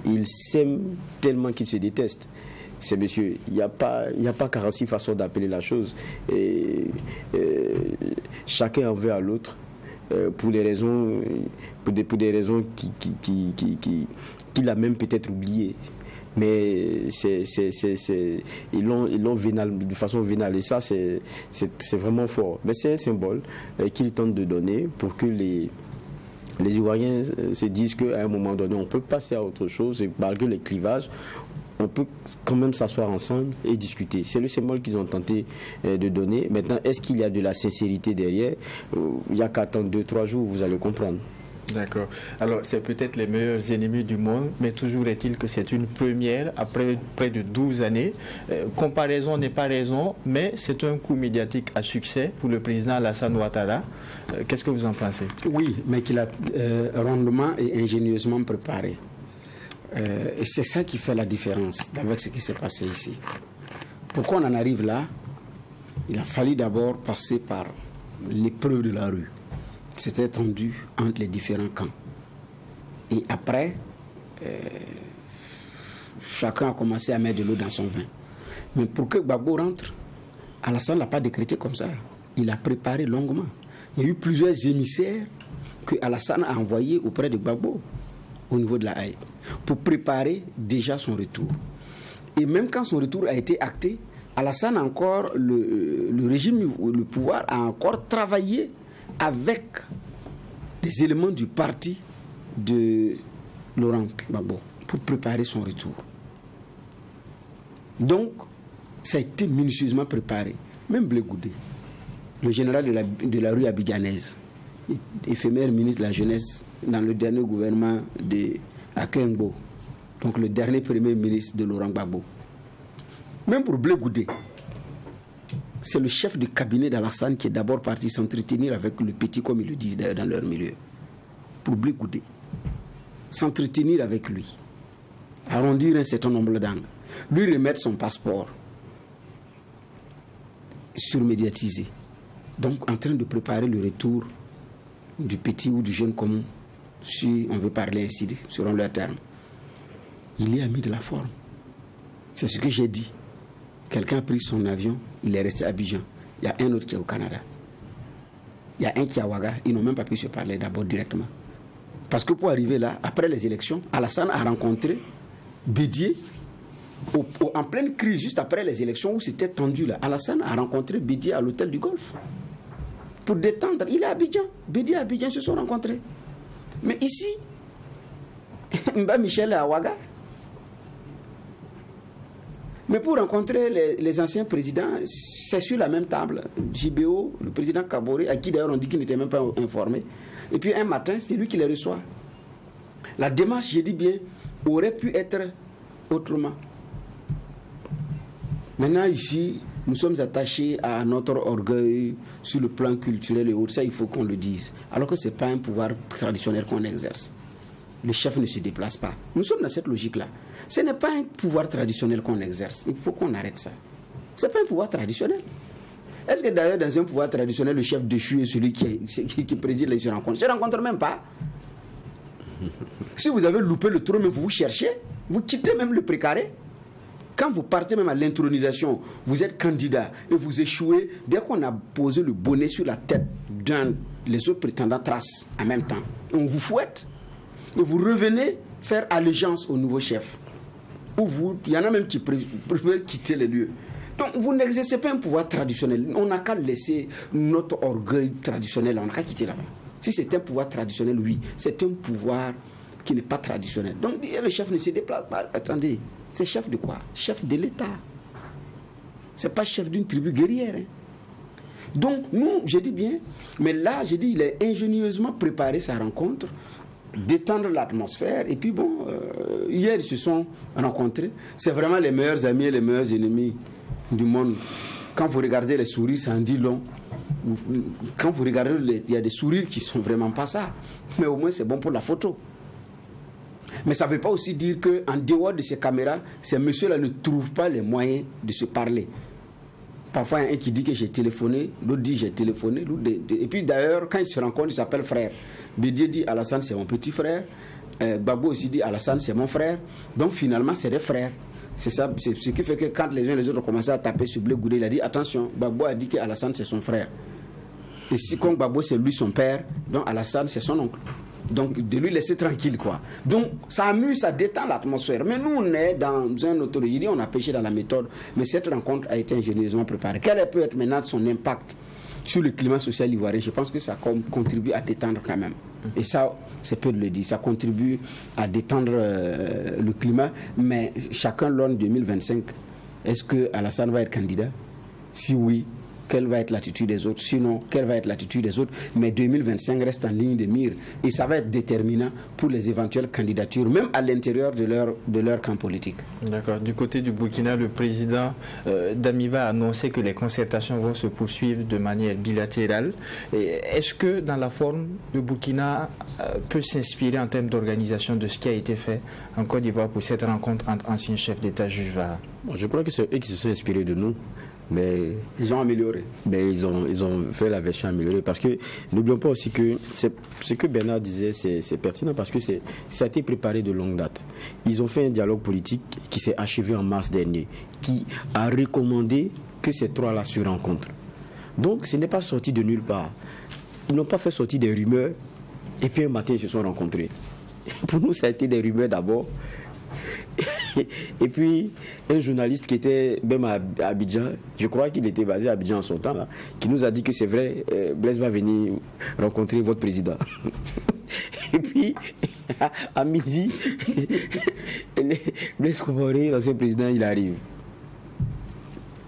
Ils s'aiment tellement qu'ils se détestent. Ces messieurs, il n'y a pas 46 façons d'appeler la chose. Et chacun en veut à l'autre pour des raisons qu'il a même peut-être oubliées. Mais ils l'ont vénal, de façon vénale, et ça c'est vraiment fort. Mais c'est un symbole qu'ils tentent de donner pour que les Ivoiriens se disent qu'à un moment donné on peut passer à autre chose, et malgré les clivages on peut quand même s'asseoir ensemble et discuter. C'est le symbole qu'ils ont tenté de donner. Maintenant, est-ce qu'il y a de la sincérité derrière? Il n'y a qu'à attendre 2-3 jours, vous allez comprendre. D'accord. Alors, c'est peut-être les meilleurs ennemis du monde, mais toujours est-il que c'est une première après près de 12 années. Comparaison n'est pas raison, mais c'est un coup médiatique à succès pour le président Alassane Ouattara. Qu'est-ce que vous en pensez? Oui, mais qu'il a rondement et ingénieusement préparé. Et c'est ça qui fait la différence avec ce qui s'est passé ici. Pourquoi on en arrive là? Il a fallu d'abord passer par l'épreuve de la rue. C'était tendu entre les différents camps. Et après, chacun a commencé à mettre de l'eau dans son vin. Mais pour que Gbagbo rentre, Alassane ne l'a pas décrété comme ça. Il a préparé longuement. Il y a eu plusieurs émissaires que Alassane a envoyés auprès de Gbagbo au niveau de la Haye pour préparer déjà son retour. Et même quand son retour a été acté, Alassane a encore, le régime, le pouvoir a encore travaillé avec des éléments du parti de Laurent Gbagbo pour préparer son retour. Donc, ça a été minutieusement préparé. Même Blé Goudé, le général de la rue abidjanaise, éphémère ministre de la Jeunesse dans le dernier gouvernement de Akengbo, donc le dernier premier ministre de Laurent Gbagbo. Même pour Blé Goudé, c'est le chef de cabinet d'Alassane qui est d'abord parti s'entretenir avec le petit, comme ils le disent d'ailleurs dans leur milieu. Pour Blé Goudé, s'entretenir avec lui, arrondir un certain nombre d'angles, lui remettre son passeport surmédiatisé. Donc en train de préparer le retour du petit ou du jeune, comme si on veut parler ainsi, selon leur terme. Il y a mis de la forme. C'est ce que j'ai dit. Quelqu'un a pris son avion, il est resté à Abidjan. Il y a un autre qui est au Canada. Il y a un qui est à Ouaga. Ils n'ont même pas pu se parler d'abord directement. Parce que pour arriver là, après les élections, Alassane a rencontré Bédié en pleine crise, juste après les élections où c'était tendu là. Alassane a rencontré Bédié à l'hôtel du Golfe. pour détendre. Il est à Abidjan. Bédi et Abidjan se sont rencontrés. Mais ici, Mba Michel est à Ouaga. Mais pour rencontrer les anciens présidents, c'est sur la même table. JBO, le président Kaboré, à qui d'ailleurs on dit qu'il n'était même pas informé. Et puis un matin, c'est lui qui les reçoit. La démarche, je dis bien, aurait pu être autrement. Maintenant, ici, nous sommes attachés à notre orgueil sur le plan culturel et autres. Ça, il faut qu'on le dise. Alors que ce n'est pas un pouvoir traditionnel qu'on exerce. Le chef ne se déplace pas. Nous sommes dans cette logique-là. Ce n'est pas un pouvoir traditionnel qu'on exerce. Il faut qu'on arrête ça. Ce n'est pas un pouvoir traditionnel. Est-ce que d'ailleurs, dans un pouvoir traditionnel, le chef déchu est celui qui préside les rencontres? Je ne rencontre même pas. Si vous avez loupé le trône, vous cherchez, vous quittez même le précaré. Quand vous partez même à l'intronisation, vous êtes candidat et vous échouez, dès qu'on a posé le bonnet sur la tête d'un, les autres prétendants tracent en même temps. On vous fouette et vous revenez faire allégeance au nouveau chef. Ou vous, il y en a même qui préfèrent quitter les lieux. Donc vous n'exercez pas un pouvoir traditionnel. On n'a qu'à laisser notre orgueil traditionnel, on n'a qu'à quitter là-bas. Si c'est un pouvoir traditionnel, oui, c'est un pouvoir qui n'est pas traditionnel. Donc le chef ne se déplace pas. Attendez, c'est chef de quoi? Chef de l'État. C'est pas chef d'une tribu guerrière. Hein. Donc nous, je dis bien, mais là, je dis, il a ingénieusement préparé sa rencontre, détendre l'atmosphère, et puis bon, hier ils se sont rencontrés. C'est vraiment les meilleurs amis et les meilleurs ennemis du monde. Quand vous regardez les sourires, ça en dit long. Quand vous regardez, il y a des sourires qui sont vraiment pas ça. Mais au moins, c'est bon pour la photo. Mais ça ne veut pas aussi dire qu'en dehors de ces caméras, ces messieurs-là ne trouvent pas les moyens de se parler. Parfois, il y a un qui dit que j'ai téléphoné, l'autre dit j'ai téléphoné. Et puis d'ailleurs, quand ils se rencontrent, ils s'appellent frère. Bédié dit Alassane, c'est mon petit frère. Babo aussi dit Alassane, c'est mon frère. Donc finalement, c'est des frères. C'est ça, c'est ce qui fait que quand les uns et les autres ont commencé à taper sur Blé Goudé, il a dit attention, Babo a dit que Alassane, c'est son frère. Et si comme Babo, c'est lui son père, donc Alassane, c'est son oncle. Donc de lui laisser tranquille quoi. Donc ça amuse, ça détend l'atmosphère. Mais nous on est dans un autre, je dis on a péché dans la méthode, mais cette rencontre a été ingénieusement préparée. Quel peut être maintenant son impact sur le climat social ivoirien? Je pense que ça contribue à détendre quand même. Et ça, c'est peu de le dire, ça contribue à détendre le climat. Mais chacun l'an 2025, est-ce que Alassane va être candidat? Si oui, quelle va être l'attitude des autres? Sinon, quelle va être l'attitude des autres? Mais 2025 reste en ligne de mire et ça va être déterminant pour les éventuelles candidatures, même à l'intérieur de leur camp politique. D'accord. Du côté du Burkina, le président Damiba a annoncé que les concertations vont se poursuivre de manière bilatérale. Est-ce que dans la forme, le Burkina peut s'inspirer en termes d'organisation de ce qui a été fait en Côte d'Ivoire pour cette rencontre entre anciens chefs d'État juge Vara? Bon, je crois que c'est eux qui se sont inspirés de nous. Mais ils ont amélioré. Mais ils ont fait la version améliorée. Parce que n'oublions pas aussi que ce que Bernard disait, c'est pertinent parce que ça a été préparé de longue date. Ils ont fait un dialogue politique qui s'est achevé en mars dernier, qui a recommandé que ces trois-là se rencontrent. Donc ce n'est pas sorti de nulle part. Ils n'ont pas fait sortir des rumeurs et puis un matin ils se sont rencontrés. Pour nous, ça a été des rumeurs d'abord. Et puis un journaliste qui était même à Abidjan, je crois qu'il était basé à Abidjan en son temps là, qui nous a dit que c'est vrai, Blaise va venir rencontrer votre président. Et puis à midi, Blaise Compaoré, l'ancien président, il arrive.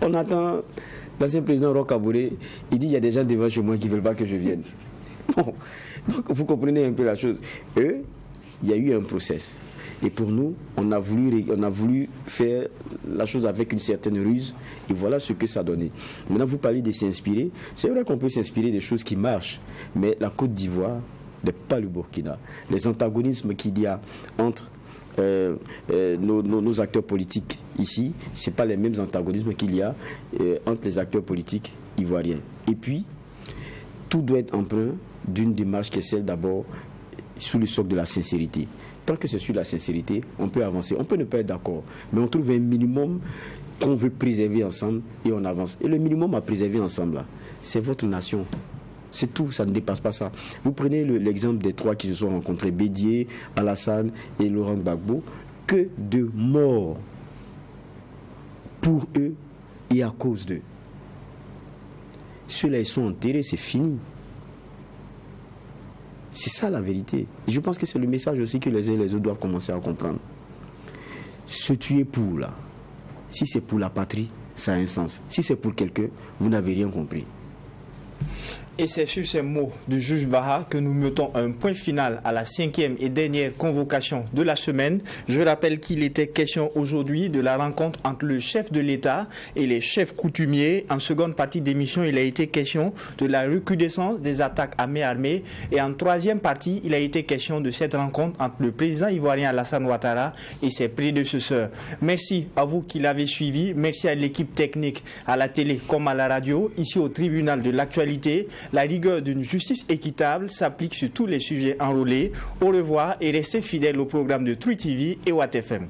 On attend l'ancien président Roch Kaboré, il dit il y a des gens devant chez moi qui ne veulent pas que je vienne. Bon. Donc vous comprenez un peu la chose. Eux, il y a eu un process. Et pour nous, on a voulu faire la chose avec une certaine ruse. Et voilà ce que ça donnait. Maintenant, vous parlez de s'inspirer. C'est vrai qu'on peut s'inspirer des choses qui marchent. Mais la Côte d'Ivoire n'est pas le Burkina. Les antagonismes qu'il y a entre nos acteurs politiques ici, ce n'est pas les mêmes antagonismes qu'il y a entre les acteurs politiques ivoiriens. Et puis, tout doit être empreint d'une démarche qui est celle d'abord sous le socle de la sincérité. Tant que c'est sur la sincérité, on peut avancer. On peut ne pas être d'accord, mais on trouve un minimum qu'on veut préserver ensemble et on avance. Et le minimum à préserver ensemble, là, c'est votre nation. C'est tout, ça ne dépasse pas ça. Vous prenez l'exemple des trois qui se sont rencontrés, Bédié, Alassane et Laurent Gbagbo, que de morts pour eux et à cause d'eux. ceux-là, ils sont enterrés, c'est fini. C'est ça la vérité. Et je pense que c'est le message aussi que les uns et les autres doivent commencer à comprendre. Se tuer pour, là, si c'est pour la patrie, ça a un sens. Si c'est pour quelqu'un, vous n'avez rien compris. Et c'est sur ces mots du juge Baha que nous mettons un point final à la 5e et dernière convocation de la semaine. Je rappelle qu'il était question aujourd'hui de la rencontre entre le chef de l'État et les chefs coutumiers. En seconde partie d'émission, il a été question de la recrudescence des attaques à main armée. Et en troisième partie, il a été question de cette rencontre entre le président ivoirien Alassane Ouattara et ses prédécesseurs. Merci à vous qui l'avez suivi. Merci à l'équipe technique, à la télé comme à la radio, ici au tribunal de l'actualité. La rigueur d'une justice équitable s'applique sur tous les sujets enrôlés. Au revoir et restez fidèles au programme de Truth TV et Watt FM.